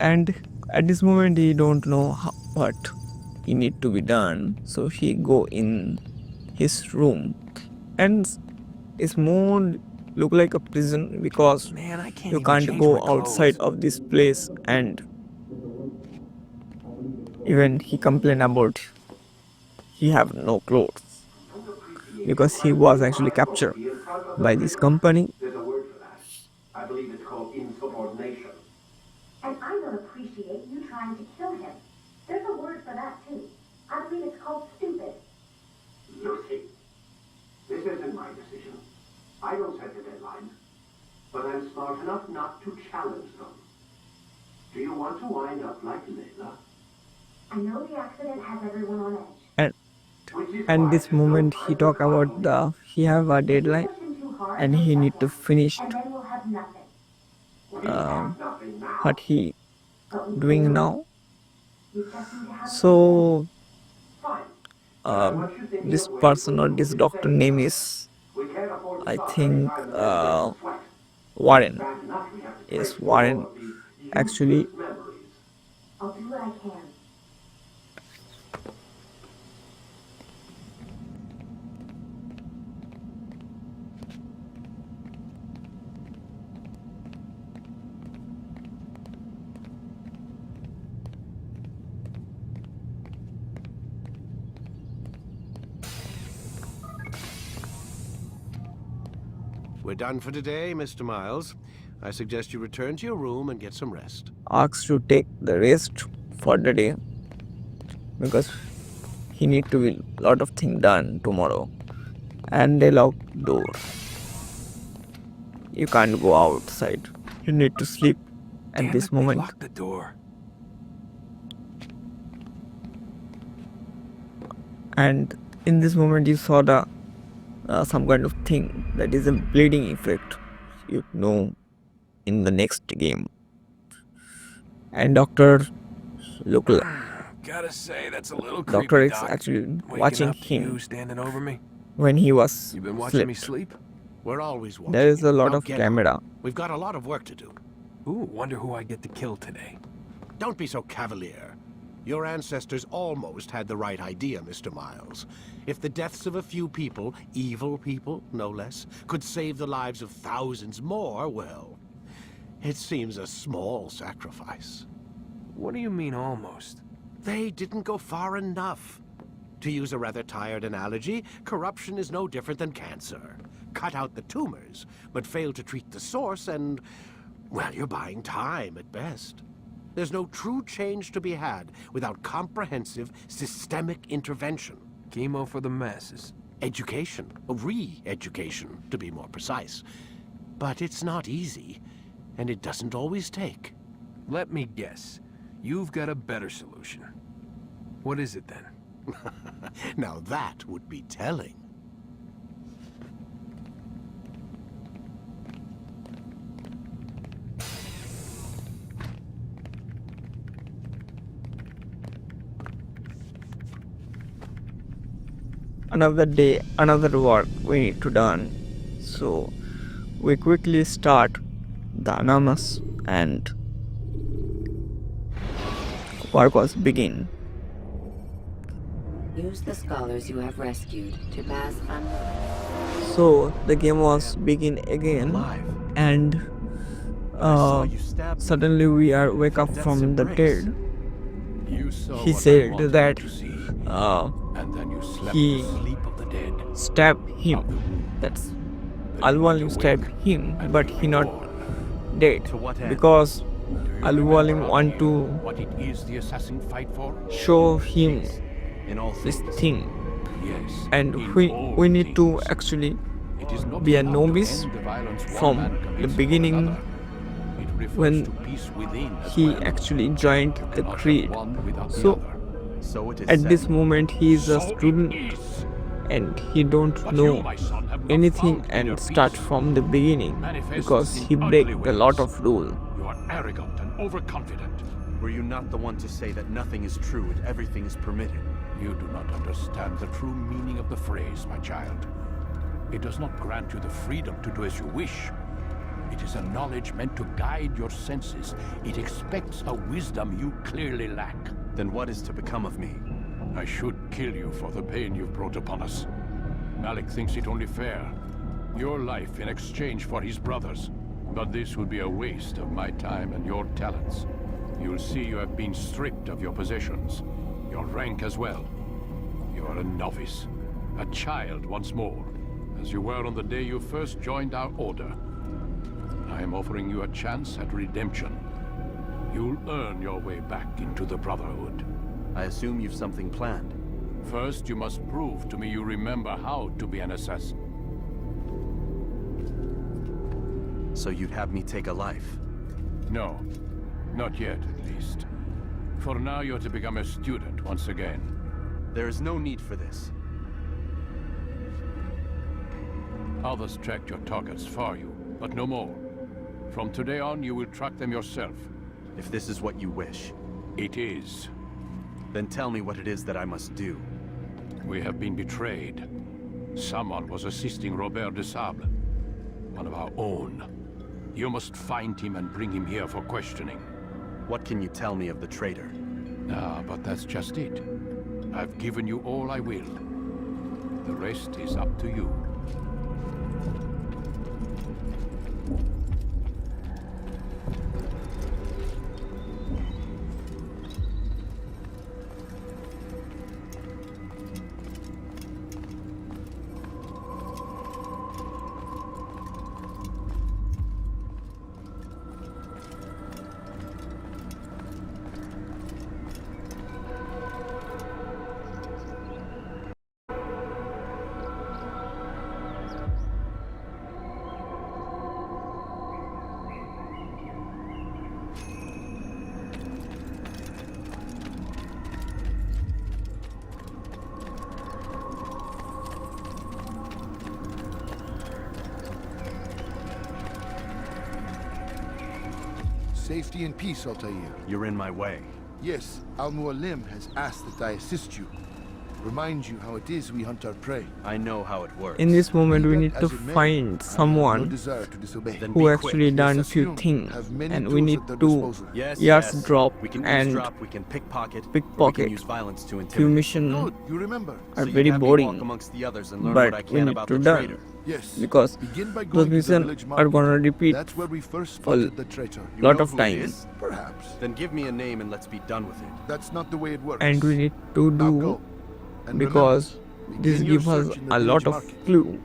[SPEAKER 1] And at this moment he don't know what he need to be done, so he go in his room, and it's more look like a prison because
[SPEAKER 8] Man, I can't
[SPEAKER 1] you
[SPEAKER 8] even
[SPEAKER 1] can't
[SPEAKER 8] change
[SPEAKER 1] go
[SPEAKER 8] my clothes.
[SPEAKER 1] outside of this place. And even he complained about he have no clothes because he was actually captured by this company.
[SPEAKER 10] There's a word for that. I believe it's called insubordination.
[SPEAKER 11] And I don't appreciate you trying to kill him. There's a word for that, too. I believe it's called stupid.
[SPEAKER 10] Lucy, this isn't my decision. I don't set the deadlines. But I'm smart enough not to challenge them. Do you want to wind up like Layla?
[SPEAKER 11] I know the accident has everyone on edge.
[SPEAKER 1] And
[SPEAKER 10] Which is
[SPEAKER 1] and
[SPEAKER 10] why
[SPEAKER 1] this
[SPEAKER 10] there's no
[SPEAKER 1] moment
[SPEAKER 10] time
[SPEAKER 1] he
[SPEAKER 10] to
[SPEAKER 1] talk about
[SPEAKER 10] fight.
[SPEAKER 1] the he have a deadline
[SPEAKER 11] Push him too hard,
[SPEAKER 1] and he
[SPEAKER 11] he'll
[SPEAKER 1] need to
[SPEAKER 11] back
[SPEAKER 1] finish
[SPEAKER 11] and then we'll have nothing.
[SPEAKER 10] We have nothing now.
[SPEAKER 1] what he
[SPEAKER 11] But we
[SPEAKER 1] doing
[SPEAKER 11] will.
[SPEAKER 1] now.
[SPEAKER 11] We just need to have
[SPEAKER 1] So
[SPEAKER 10] Fine. I want you thinking
[SPEAKER 1] this
[SPEAKER 10] of ways
[SPEAKER 1] person
[SPEAKER 10] we
[SPEAKER 1] or
[SPEAKER 10] can
[SPEAKER 1] this
[SPEAKER 10] do
[SPEAKER 1] doctor
[SPEAKER 10] things.
[SPEAKER 1] name is
[SPEAKER 10] We can't afford to
[SPEAKER 1] I
[SPEAKER 10] stop
[SPEAKER 1] think
[SPEAKER 10] every time there's a sweat.
[SPEAKER 1] Warren.
[SPEAKER 10] Bad enough we have to
[SPEAKER 1] Yes,
[SPEAKER 10] trace
[SPEAKER 1] Warren.
[SPEAKER 10] all of these
[SPEAKER 1] Actually,
[SPEAKER 10] useless memories.
[SPEAKER 11] I'll do what I can.
[SPEAKER 3] We're done for today, Mr. Miles. I suggest you return to your room and get some rest.
[SPEAKER 1] asks to take the rest for the day because he need to be lot of thing done tomorrow. And they lock door. You can't go outside. You need to sleep at
[SPEAKER 4] Damn
[SPEAKER 1] this
[SPEAKER 4] it, they
[SPEAKER 1] moment.
[SPEAKER 4] locked the door.
[SPEAKER 1] And in this moment you saw the some kind of thing that is a bleeding effect, you know, in the next game. And Doctor look
[SPEAKER 4] Gotta say, that's a little
[SPEAKER 1] Doctor
[SPEAKER 4] creepy,
[SPEAKER 1] X
[SPEAKER 4] Doc.
[SPEAKER 1] actually
[SPEAKER 4] Waking
[SPEAKER 1] watching
[SPEAKER 4] up to you
[SPEAKER 1] him
[SPEAKER 4] standing over me.
[SPEAKER 1] when he was
[SPEAKER 4] You been watching me
[SPEAKER 1] slept.
[SPEAKER 4] sleep?
[SPEAKER 3] We're always watching.
[SPEAKER 1] There is a
[SPEAKER 3] you.
[SPEAKER 1] lot
[SPEAKER 3] Now
[SPEAKER 1] of
[SPEAKER 3] get on.
[SPEAKER 1] camera.
[SPEAKER 3] We've got a lot of work to do.
[SPEAKER 4] Ooh, wonder who I get to kill today.
[SPEAKER 3] Don't be so cavalier. Your ancestors almost had the right idea, Mr. Miles. If the deaths of a few people, evil people, no less, could save the lives of thousands more, well, it seems a small sacrifice.
[SPEAKER 4] What do you mean almost?
[SPEAKER 3] They didn't go far enough. To use a rather tired analogy, corruption is no different than cancer. Cut out the tumors, but fail to treat the source and, well, you're buying time at best. There's no true change to be had without comprehensive, systemic intervention.
[SPEAKER 4] Chemo for the masses.
[SPEAKER 3] Education, re-education, to be more precise. But it's not easy, and it doesn't always take.
[SPEAKER 4] Let me guess. You've got a better solution. What is it then?
[SPEAKER 3] Now that would be telling.
[SPEAKER 1] Another day, another work we need to done. So we quickly start the anonymous and work was begin.
[SPEAKER 5] Use the scholars you have rescued to pass unnoticed.
[SPEAKER 1] So the game was begin again, and suddenly we are wake up from the dead. He said that
[SPEAKER 9] And then you slept
[SPEAKER 1] he
[SPEAKER 9] the sleep of the dead.
[SPEAKER 1] stabbed him. That's Al-Walim stabbed him, but he not dead because Al-Walim want to
[SPEAKER 9] What it is the assassin fight for?
[SPEAKER 1] show him
[SPEAKER 7] In all
[SPEAKER 1] this
[SPEAKER 7] things.
[SPEAKER 1] thing,
[SPEAKER 9] Yes.
[SPEAKER 1] and
[SPEAKER 9] in
[SPEAKER 1] we
[SPEAKER 9] all
[SPEAKER 1] need to
[SPEAKER 9] things.
[SPEAKER 1] actually
[SPEAKER 9] It is not
[SPEAKER 1] be a
[SPEAKER 9] enough to
[SPEAKER 1] novice
[SPEAKER 9] end the violence one
[SPEAKER 1] from
[SPEAKER 9] man
[SPEAKER 1] the
[SPEAKER 9] commits for
[SPEAKER 1] beginning
[SPEAKER 9] another. It refers
[SPEAKER 1] when
[SPEAKER 9] to peace within as
[SPEAKER 1] he
[SPEAKER 9] well.
[SPEAKER 1] actually joined the
[SPEAKER 9] Not
[SPEAKER 1] creed.
[SPEAKER 9] one without the
[SPEAKER 1] So
[SPEAKER 9] other.
[SPEAKER 7] So it is
[SPEAKER 1] at
[SPEAKER 7] said.
[SPEAKER 1] this moment he is a
[SPEAKER 9] So it
[SPEAKER 1] student
[SPEAKER 9] is.
[SPEAKER 1] and he don't
[SPEAKER 9] But
[SPEAKER 1] know
[SPEAKER 9] you, my son, have not
[SPEAKER 1] anything
[SPEAKER 9] found
[SPEAKER 1] and
[SPEAKER 9] inner
[SPEAKER 1] start
[SPEAKER 9] peace.
[SPEAKER 1] from the beginning
[SPEAKER 9] Manifests
[SPEAKER 1] because
[SPEAKER 9] in
[SPEAKER 1] he
[SPEAKER 9] ugly
[SPEAKER 1] break a lot
[SPEAKER 9] ways.
[SPEAKER 1] of rule.
[SPEAKER 9] You are arrogant and overconfident.
[SPEAKER 7] Were you not the one to say that nothing is true and everything is permitted?
[SPEAKER 9] You do not understand the true meaning of the phrase, my child. It does not grant you the freedom to do as you wish. It is a knowledge meant to guide your senses. It expects a wisdom you clearly lack.
[SPEAKER 7] Then what is to become of me?
[SPEAKER 9] I should kill you for the pain you've brought upon us. Malik thinks it only fair. Your life in exchange for his brother's. But this would be a waste of my time and your talents. You'll see you have been stripped of your possessions. Your rank as well. You are a novice. A child once more. As you were on the day you first joined our order. I am offering you a chance at redemption. You'll earn your way back into the Brotherhood.
[SPEAKER 7] I assume you've something planned.
[SPEAKER 9] First, you must prove to me you remember how to be an assassin.
[SPEAKER 7] So you'd have me take a life?
[SPEAKER 9] No, not yet, at least. For now, you're to become a student once again.
[SPEAKER 7] There is no need for this.
[SPEAKER 9] Others tracked your targets for you, but no more. From today on, you will track them yourself.
[SPEAKER 7] If this is what you wish,
[SPEAKER 9] It is.
[SPEAKER 7] then tell me what it is that I must do.
[SPEAKER 9] We have been betrayed. Someone was assisting Robert de Sable, one of our own. You must find him and bring him here for questioning.
[SPEAKER 7] What can you tell me of the traitor?
[SPEAKER 9] Ah, but that's just it. I've given you all I will. The rest is up to you.
[SPEAKER 12] Safety and peace, Altair.
[SPEAKER 7] You're in my way.
[SPEAKER 12] Yes, Al-Mualim has asked that I assist you. Remind you how it is we hunt our prey.
[SPEAKER 7] I know how it works.
[SPEAKER 1] In this moment, we
[SPEAKER 12] Be
[SPEAKER 1] need
[SPEAKER 12] that
[SPEAKER 1] to
[SPEAKER 12] as it may,
[SPEAKER 1] find
[SPEAKER 12] I have no
[SPEAKER 1] someone
[SPEAKER 12] desire to disobey.
[SPEAKER 7] Then
[SPEAKER 1] who
[SPEAKER 7] be
[SPEAKER 1] actually
[SPEAKER 7] quick.
[SPEAKER 1] done
[SPEAKER 12] Yes,
[SPEAKER 1] few
[SPEAKER 12] assume
[SPEAKER 1] things,
[SPEAKER 12] have many
[SPEAKER 1] and we
[SPEAKER 12] tools
[SPEAKER 1] need
[SPEAKER 12] at their
[SPEAKER 1] to
[SPEAKER 12] disposal.
[SPEAKER 7] Yes,
[SPEAKER 1] yards drop
[SPEAKER 7] We can
[SPEAKER 1] and
[SPEAKER 7] eavesdrop, we can pickpocket, or we
[SPEAKER 1] pickpocket.
[SPEAKER 7] can use violence to
[SPEAKER 1] Few
[SPEAKER 7] intimidate.
[SPEAKER 1] missions
[SPEAKER 12] Good, you remember.
[SPEAKER 1] are
[SPEAKER 7] So
[SPEAKER 1] very
[SPEAKER 7] you'd have me walk
[SPEAKER 1] boring,
[SPEAKER 7] amongst the others and learn
[SPEAKER 1] but
[SPEAKER 7] what I
[SPEAKER 1] we
[SPEAKER 7] can
[SPEAKER 1] need
[SPEAKER 7] about
[SPEAKER 1] to
[SPEAKER 7] the
[SPEAKER 1] done
[SPEAKER 7] traitor.
[SPEAKER 12] Yes.
[SPEAKER 1] because
[SPEAKER 12] Begin by
[SPEAKER 1] those
[SPEAKER 12] going to the
[SPEAKER 1] missions
[SPEAKER 12] village
[SPEAKER 1] are
[SPEAKER 12] market.
[SPEAKER 1] gonna repeat
[SPEAKER 12] That's where we first
[SPEAKER 1] for
[SPEAKER 12] spotted the traitor.
[SPEAKER 7] You
[SPEAKER 1] lot
[SPEAKER 7] know
[SPEAKER 1] of
[SPEAKER 7] who he
[SPEAKER 1] time,
[SPEAKER 7] is?
[SPEAKER 12] Perhaps.
[SPEAKER 7] Then give me a name and let's be done with it.
[SPEAKER 12] That's not the way it works.
[SPEAKER 1] and we need to
[SPEAKER 12] Now
[SPEAKER 1] do
[SPEAKER 12] go. And
[SPEAKER 1] because
[SPEAKER 12] remember,
[SPEAKER 1] this
[SPEAKER 12] begin your
[SPEAKER 1] gives us
[SPEAKER 12] search in the
[SPEAKER 1] a
[SPEAKER 12] village
[SPEAKER 1] lot of
[SPEAKER 12] market.
[SPEAKER 1] clue.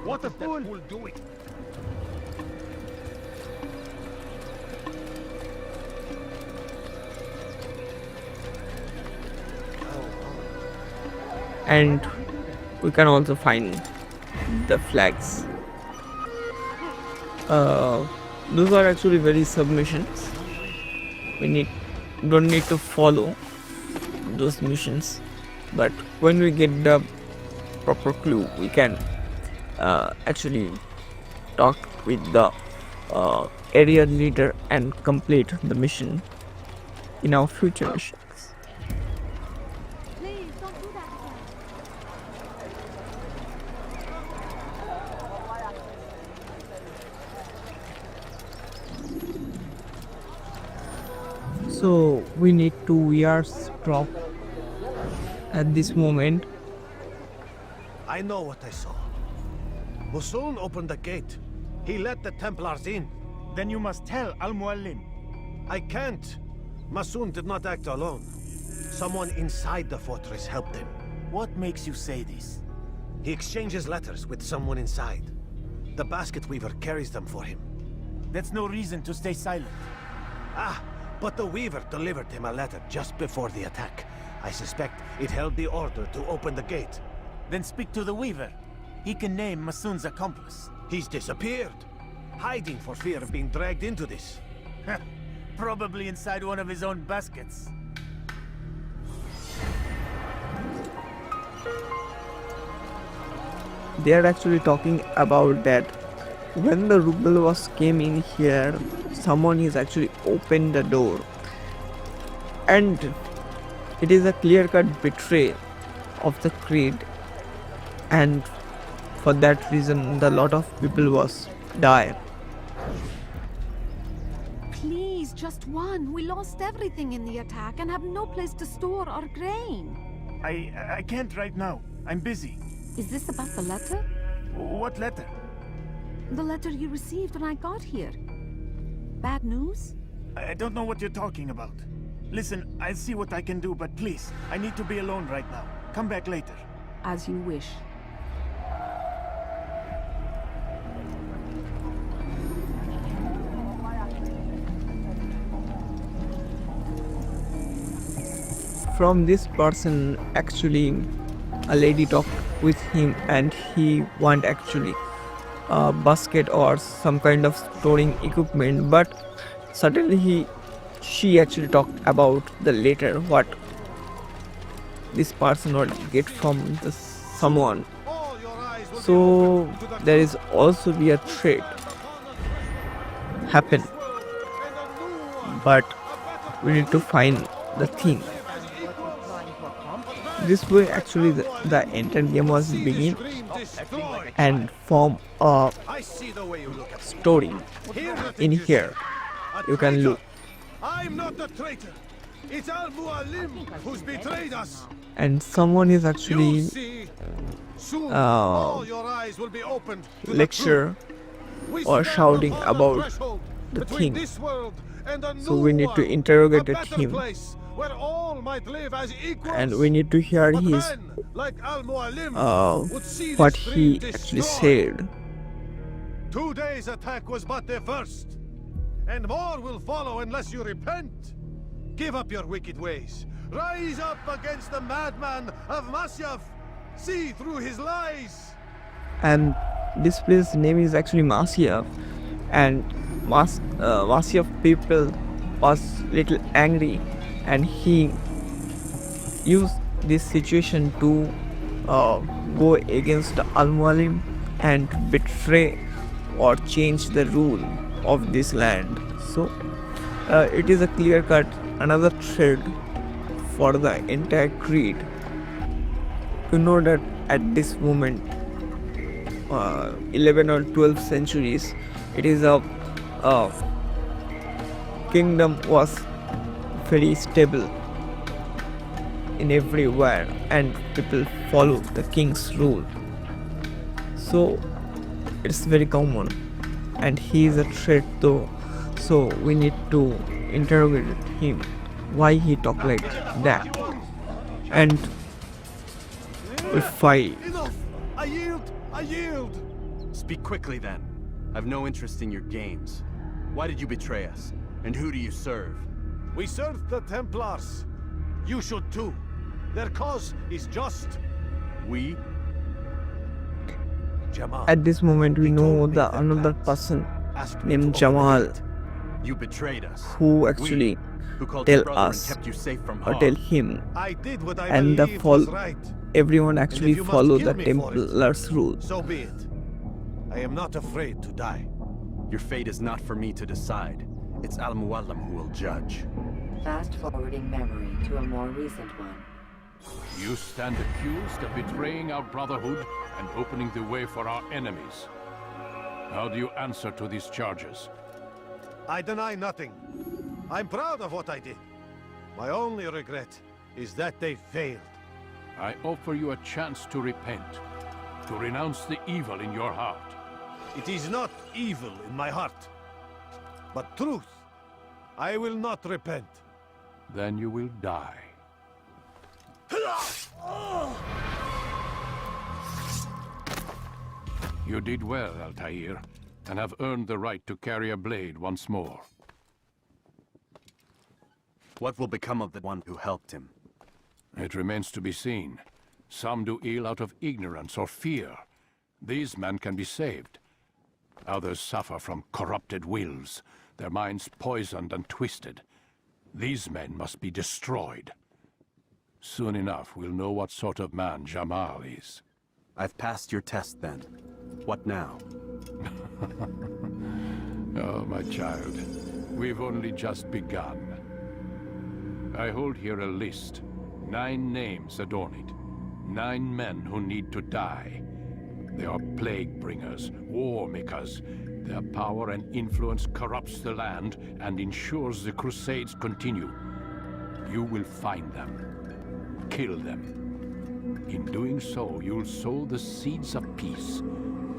[SPEAKER 6] What a fool!
[SPEAKER 9] doing?
[SPEAKER 1] And we can also find the flags. Those are actually very submissions. We don't need to follow those missions, but when we get the proper clue, we can actually talk with the area leader and complete the mission in our future missions.
[SPEAKER 2] Please, don't do that again.
[SPEAKER 1] So we need 2 years drop at this moment.
[SPEAKER 3] I know what I saw. Musul opened the gate. He let the Templars in.
[SPEAKER 6] Then you must tell Al-Mualim.
[SPEAKER 3] I can't. Masun did not act alone. Someone inside the fortress helped him.
[SPEAKER 6] What makes you say this?
[SPEAKER 3] He exchanges letters with someone inside. The basket weaver carries them for him.
[SPEAKER 6] That's no reason to stay silent.
[SPEAKER 3] Ah, but the weaver delivered him a letter just before the attack. I suspect it held the order to open the gate.
[SPEAKER 6] Then speak to the Weaver. He can name Masun's accomplice.
[SPEAKER 3] He's disappeared, hiding for fear of being dragged into this.
[SPEAKER 6] Probably inside one of his own baskets.
[SPEAKER 1] They are actually talking about that when the Rubelwas came in here, someone is actually opened the door, and it is a clear-cut betrayal of the creed, and for that reason the lot of people was die.
[SPEAKER 13] Please, just one. We lost everything in the attack and have no place to store our grain.
[SPEAKER 6] I can't right now. I'm busy.
[SPEAKER 13] Is this about the letter?
[SPEAKER 6] What letter?
[SPEAKER 13] The letter you received when I got here. Bad news?
[SPEAKER 6] I don't know what you're talking about. Listen, I'll see what I can do, but please, I need to be alone right now. Come back later.
[SPEAKER 13] As you wish.
[SPEAKER 1] From this person, actually a lady talked with him and he want actually a basket or some kind of storing equipment, but suddenly she actually talked about the letter what this person would get from the someone. So there is also be a threat happen, but we need to find the thing. This way actually the entire game was begin and form a story in here. You can look.
[SPEAKER 3] I'm not the traitor. It's Al-Mualim who's betrayed us.
[SPEAKER 1] And someone is actually
[SPEAKER 3] You'll see. Soon, all your eyes will be opened to
[SPEAKER 1] lecture
[SPEAKER 3] We
[SPEAKER 1] or
[SPEAKER 3] stand
[SPEAKER 1] shouting
[SPEAKER 3] upon the
[SPEAKER 1] about
[SPEAKER 3] threshold
[SPEAKER 1] the
[SPEAKER 3] between
[SPEAKER 1] thing.
[SPEAKER 3] this world and a
[SPEAKER 1] So
[SPEAKER 3] new
[SPEAKER 1] we need to
[SPEAKER 3] one,
[SPEAKER 1] interrogate
[SPEAKER 3] a better
[SPEAKER 1] him,
[SPEAKER 3] place where all might live as equals.
[SPEAKER 1] and we need to hear
[SPEAKER 3] But
[SPEAKER 1] his
[SPEAKER 3] men like Al-Mualim would see
[SPEAKER 1] what
[SPEAKER 3] this
[SPEAKER 1] he
[SPEAKER 3] dream
[SPEAKER 1] actually
[SPEAKER 3] destroyed.
[SPEAKER 1] said.
[SPEAKER 3] Today's attack was but the first, and more will follow unless you repent. Give up your wicked ways. Rise up against the madman of Masyaf.
[SPEAKER 6] See through his lies.
[SPEAKER 1] And this place name is actually Marcia, and Marcia people was little angry, and he used this situation to go against Al-Mualim and betray or change the rule of this land. So it is a clear cut another thread for the entire creed. You know that at this moment 11 or 12th centuries, it is a kingdom was very stable in everywhere, and people follow the king's rule. So it's very common, and he is a threat though. So we need to interrogate him why he talk like that, and we fight.
[SPEAKER 6] Enough! I yield! I yield!
[SPEAKER 7] Speak quickly then. I've no interest in your games. Why did you betray us? And who do you serve?
[SPEAKER 6] We serve the Templars. You should too. Their cause is just.
[SPEAKER 7] We?
[SPEAKER 6] Jamal.
[SPEAKER 1] At this moment, we know the another person named Jamal,
[SPEAKER 7] You betrayed us.
[SPEAKER 1] who actually
[SPEAKER 7] Who called your
[SPEAKER 1] tell
[SPEAKER 7] brother and
[SPEAKER 1] us
[SPEAKER 7] kept you safe from
[SPEAKER 1] or
[SPEAKER 7] harm.
[SPEAKER 1] tell him,
[SPEAKER 6] I did what I
[SPEAKER 1] and the
[SPEAKER 6] believed was
[SPEAKER 1] fall.
[SPEAKER 6] right.
[SPEAKER 1] Everyone actually
[SPEAKER 6] if you must
[SPEAKER 1] follow
[SPEAKER 6] kill
[SPEAKER 1] the
[SPEAKER 6] me for it,
[SPEAKER 1] Templars' rule.
[SPEAKER 6] So be it. I am not afraid to die.
[SPEAKER 7] Your fate is not for me to decide. It's Al-Mualim who will judge.
[SPEAKER 5] Fast-forwarding memory to a more recent one.
[SPEAKER 9] You stand accused of betraying our brotherhood and opening the way for our enemies. How do you answer to these charges?
[SPEAKER 6] I deny nothing. I'm proud of what I did. My only regret is that they failed.
[SPEAKER 9] I offer you a chance to repent, to renounce the evil in your heart.
[SPEAKER 6] It is not evil in my heart, but truth. I will not repent.
[SPEAKER 9] Then you will die. You did well, Altair, and have earned the right to carry a blade once more.
[SPEAKER 7] What will become of the one who helped him?
[SPEAKER 9] It remains to be seen. Some do ill out of ignorance or fear. These men can be saved. Others suffer from corrupted wills, their minds poisoned and twisted. These men must be destroyed. Soon enough, we'll know what sort of man Jamal is.
[SPEAKER 7] I've passed your test then. What now?
[SPEAKER 9] Oh, my child. We've only just begun. I hold here a list. 9 names adorn it. 9 men who need to die. They are plague bringers, war makers. Their power and influence corrupts the land and ensures the Crusades continue. You will find them. Kill them. In doing so, you'll sow the seeds of peace,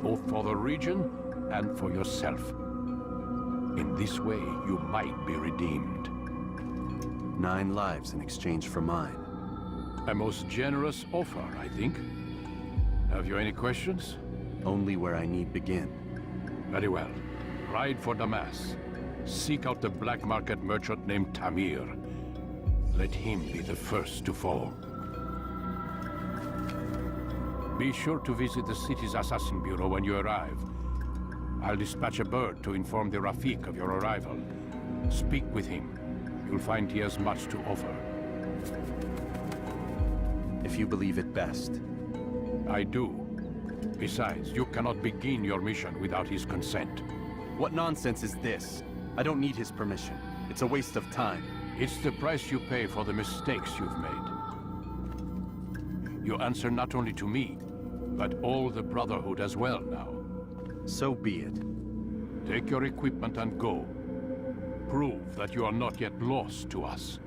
[SPEAKER 9] both for the region and for yourself. In this way, you might be redeemed.
[SPEAKER 7] 9 lives in exchange for mine.
[SPEAKER 9] A most generous offer, I think. Have you any questions?
[SPEAKER 7] Only where I need begin.
[SPEAKER 9] Very well. Ride for Damas. Seek out the black market merchant named Tamir. Let him be the first to fall. Be sure to visit the city's assassin bureau when you arrive. I'll dispatch a bird to inform the Rafik of your arrival. Speak with him. You'll find he has much to offer.
[SPEAKER 7] If you believe it best.
[SPEAKER 9] I do. Besides, you cannot begin your mission without his consent.
[SPEAKER 7] What nonsense is this? I don't need his permission. It's a waste of time.
[SPEAKER 9] It's the price you pay for the mistakes you've made. You answer not only to me, but all the Brotherhood as well now.
[SPEAKER 7] So be it.
[SPEAKER 9] Take your equipment and go. Prove that you are not yet lost to us.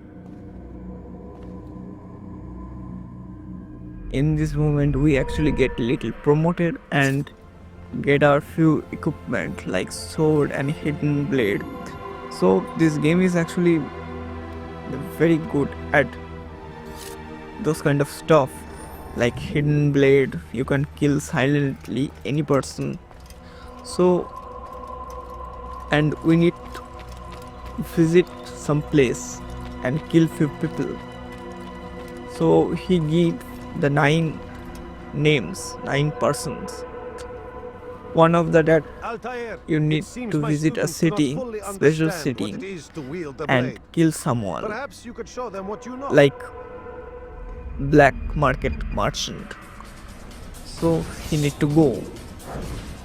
[SPEAKER 1] In this moment, we actually get little promoted and get our few equipment like sword and hidden blade. So this game is actually very good at those kind of stuff, like hidden blade. You can kill silently any person. So, and we need to visit some place and kill few people. So he give the 9 names, 9 persons. One of that
[SPEAKER 3] Altair,
[SPEAKER 1] you need
[SPEAKER 3] it seems
[SPEAKER 1] to
[SPEAKER 3] my
[SPEAKER 1] visit a
[SPEAKER 3] students do not
[SPEAKER 1] city,
[SPEAKER 3] fully
[SPEAKER 1] special
[SPEAKER 3] understand what
[SPEAKER 1] city,
[SPEAKER 3] it is to wield the
[SPEAKER 1] and
[SPEAKER 3] blade.
[SPEAKER 1] kill someone,
[SPEAKER 3] Perhaps you could show them what you know.
[SPEAKER 1] like black market merchant. So he need to go,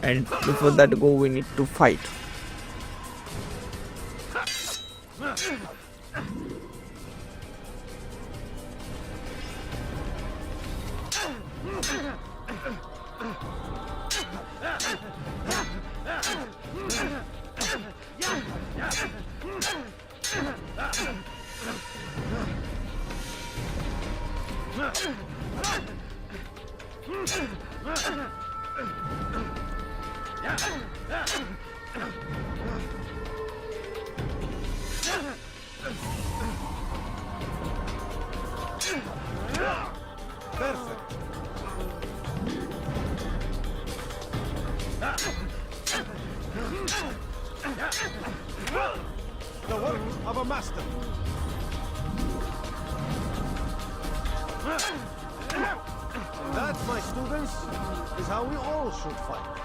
[SPEAKER 1] and before that go we need to fight.
[SPEAKER 3] Perfect. The work of a master. That, my students, is how we all should fight.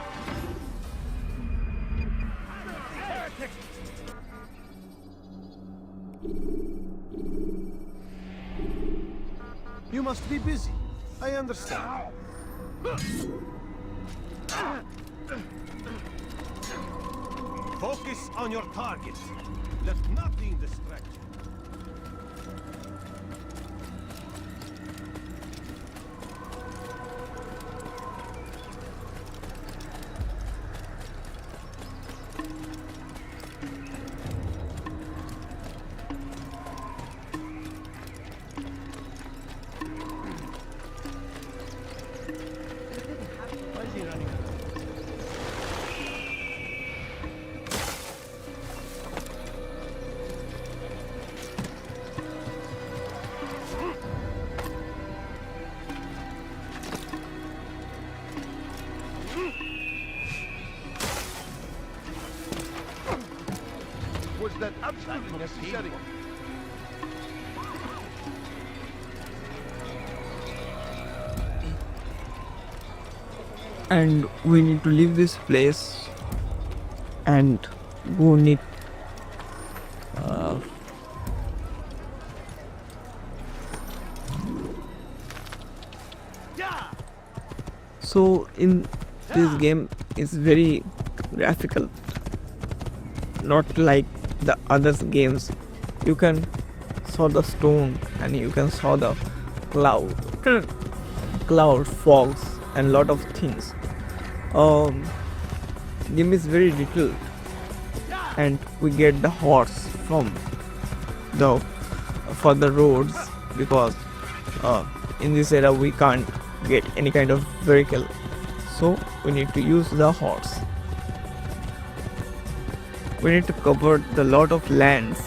[SPEAKER 3] You must be busy. I understand. Focus on your target. Let nothing distract you.
[SPEAKER 12] Was that absolutely necessary?
[SPEAKER 1] And we need to leave this place and go need so in this game is very graphical, not like the other games. You can saw the stone and you can saw the cloud fogs and lot of things. Game is very detailed, and we get the horse from the for the roads because in this era we can't get any kind of vehicle, so we need to use the horse. We need to cover the lot of lands,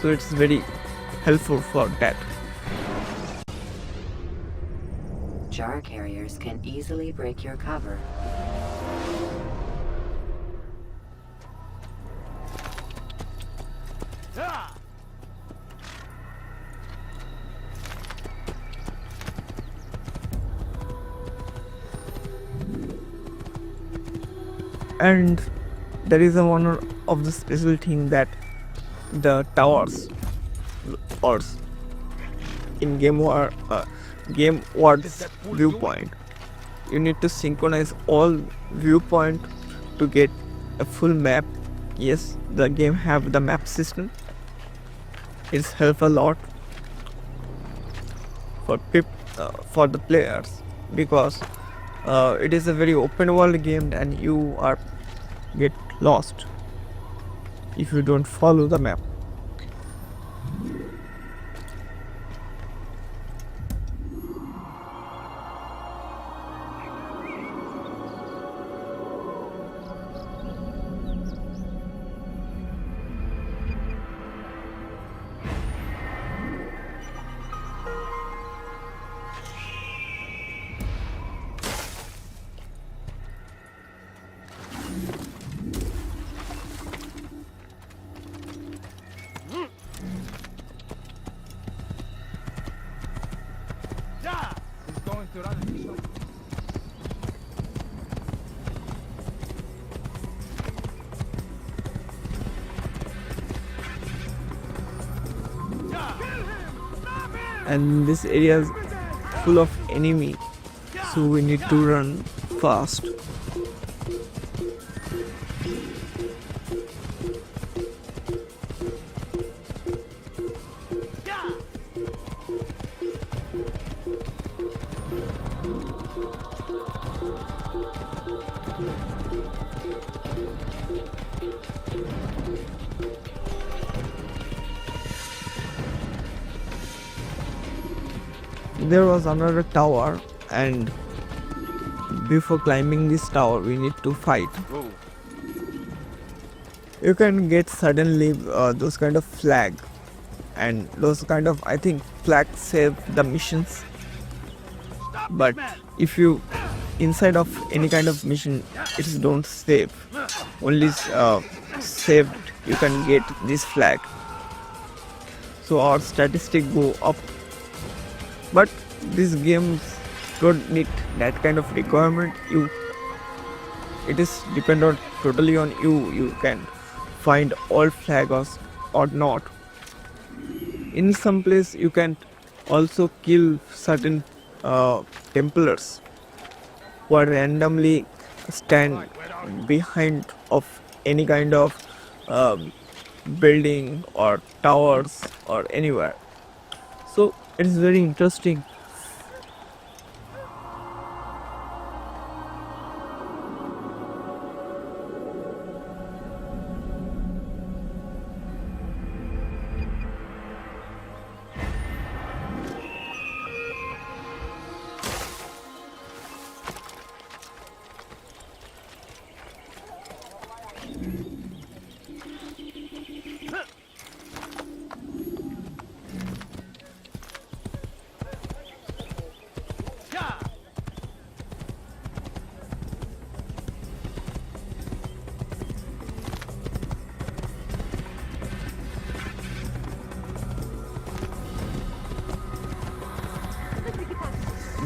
[SPEAKER 1] so it's very helpful for that.
[SPEAKER 5] Jar carriers can easily break your cover.
[SPEAKER 1] And there is a one of the special thing that the towers or in game ward's viewpoint, you need to synchronize all viewpoint to get a full map. Yes, the game have the map system. It's help a lot for the players because it is a very open world game and you are get lost if you don't follow the map. and this area is full of enemy, so we need to run fast. There was another tower, and before climbing this tower we need to fight. You can get suddenly those kind of flag, and those kind of, I think, flag save the missions. But if you inside of any kind of mission, it don't save. Only saved you can get this flag. So our statistics go up. But these games don't need that kind of requirement. It is dependent totally on you. You can find all flags or not. In some place you can also kill certain Templars who are randomly stand behind of any kind of building or towers or anywhere. So it is very interesting.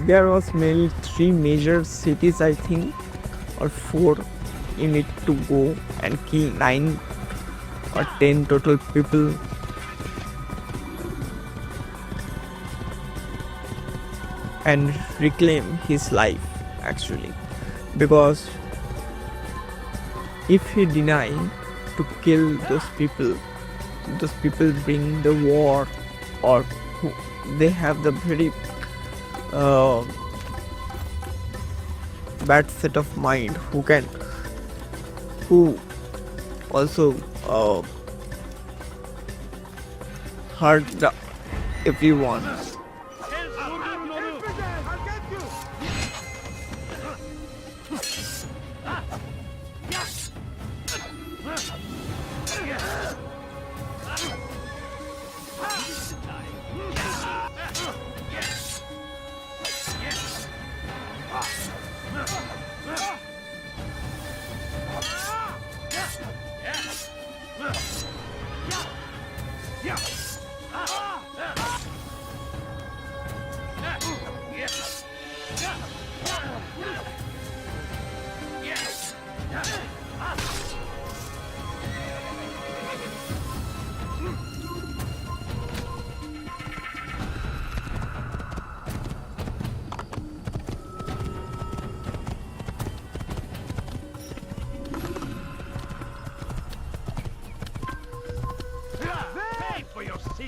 [SPEAKER 1] There was mainly 3 major cities, I think, or 4. You need to go and kill 9 or 10 total people. And reclaim his life, actually, because if he deny to kill those people bring the war, or they have the very bad set of mind, who also hurt everyone.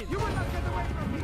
[SPEAKER 6] You will not get away from me!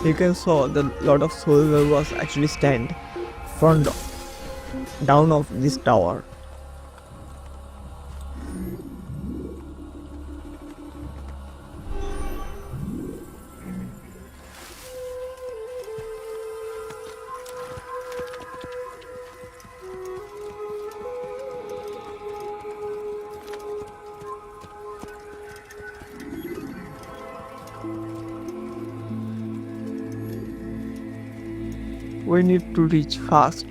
[SPEAKER 1] You can saw the lot of soldier was actually stand front down of this tower. We need to reach fast.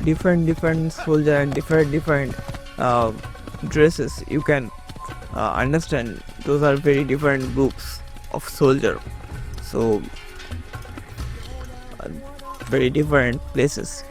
[SPEAKER 1] Different soldier and different dresses. You can understand those are very different groups of soldier. So very different places.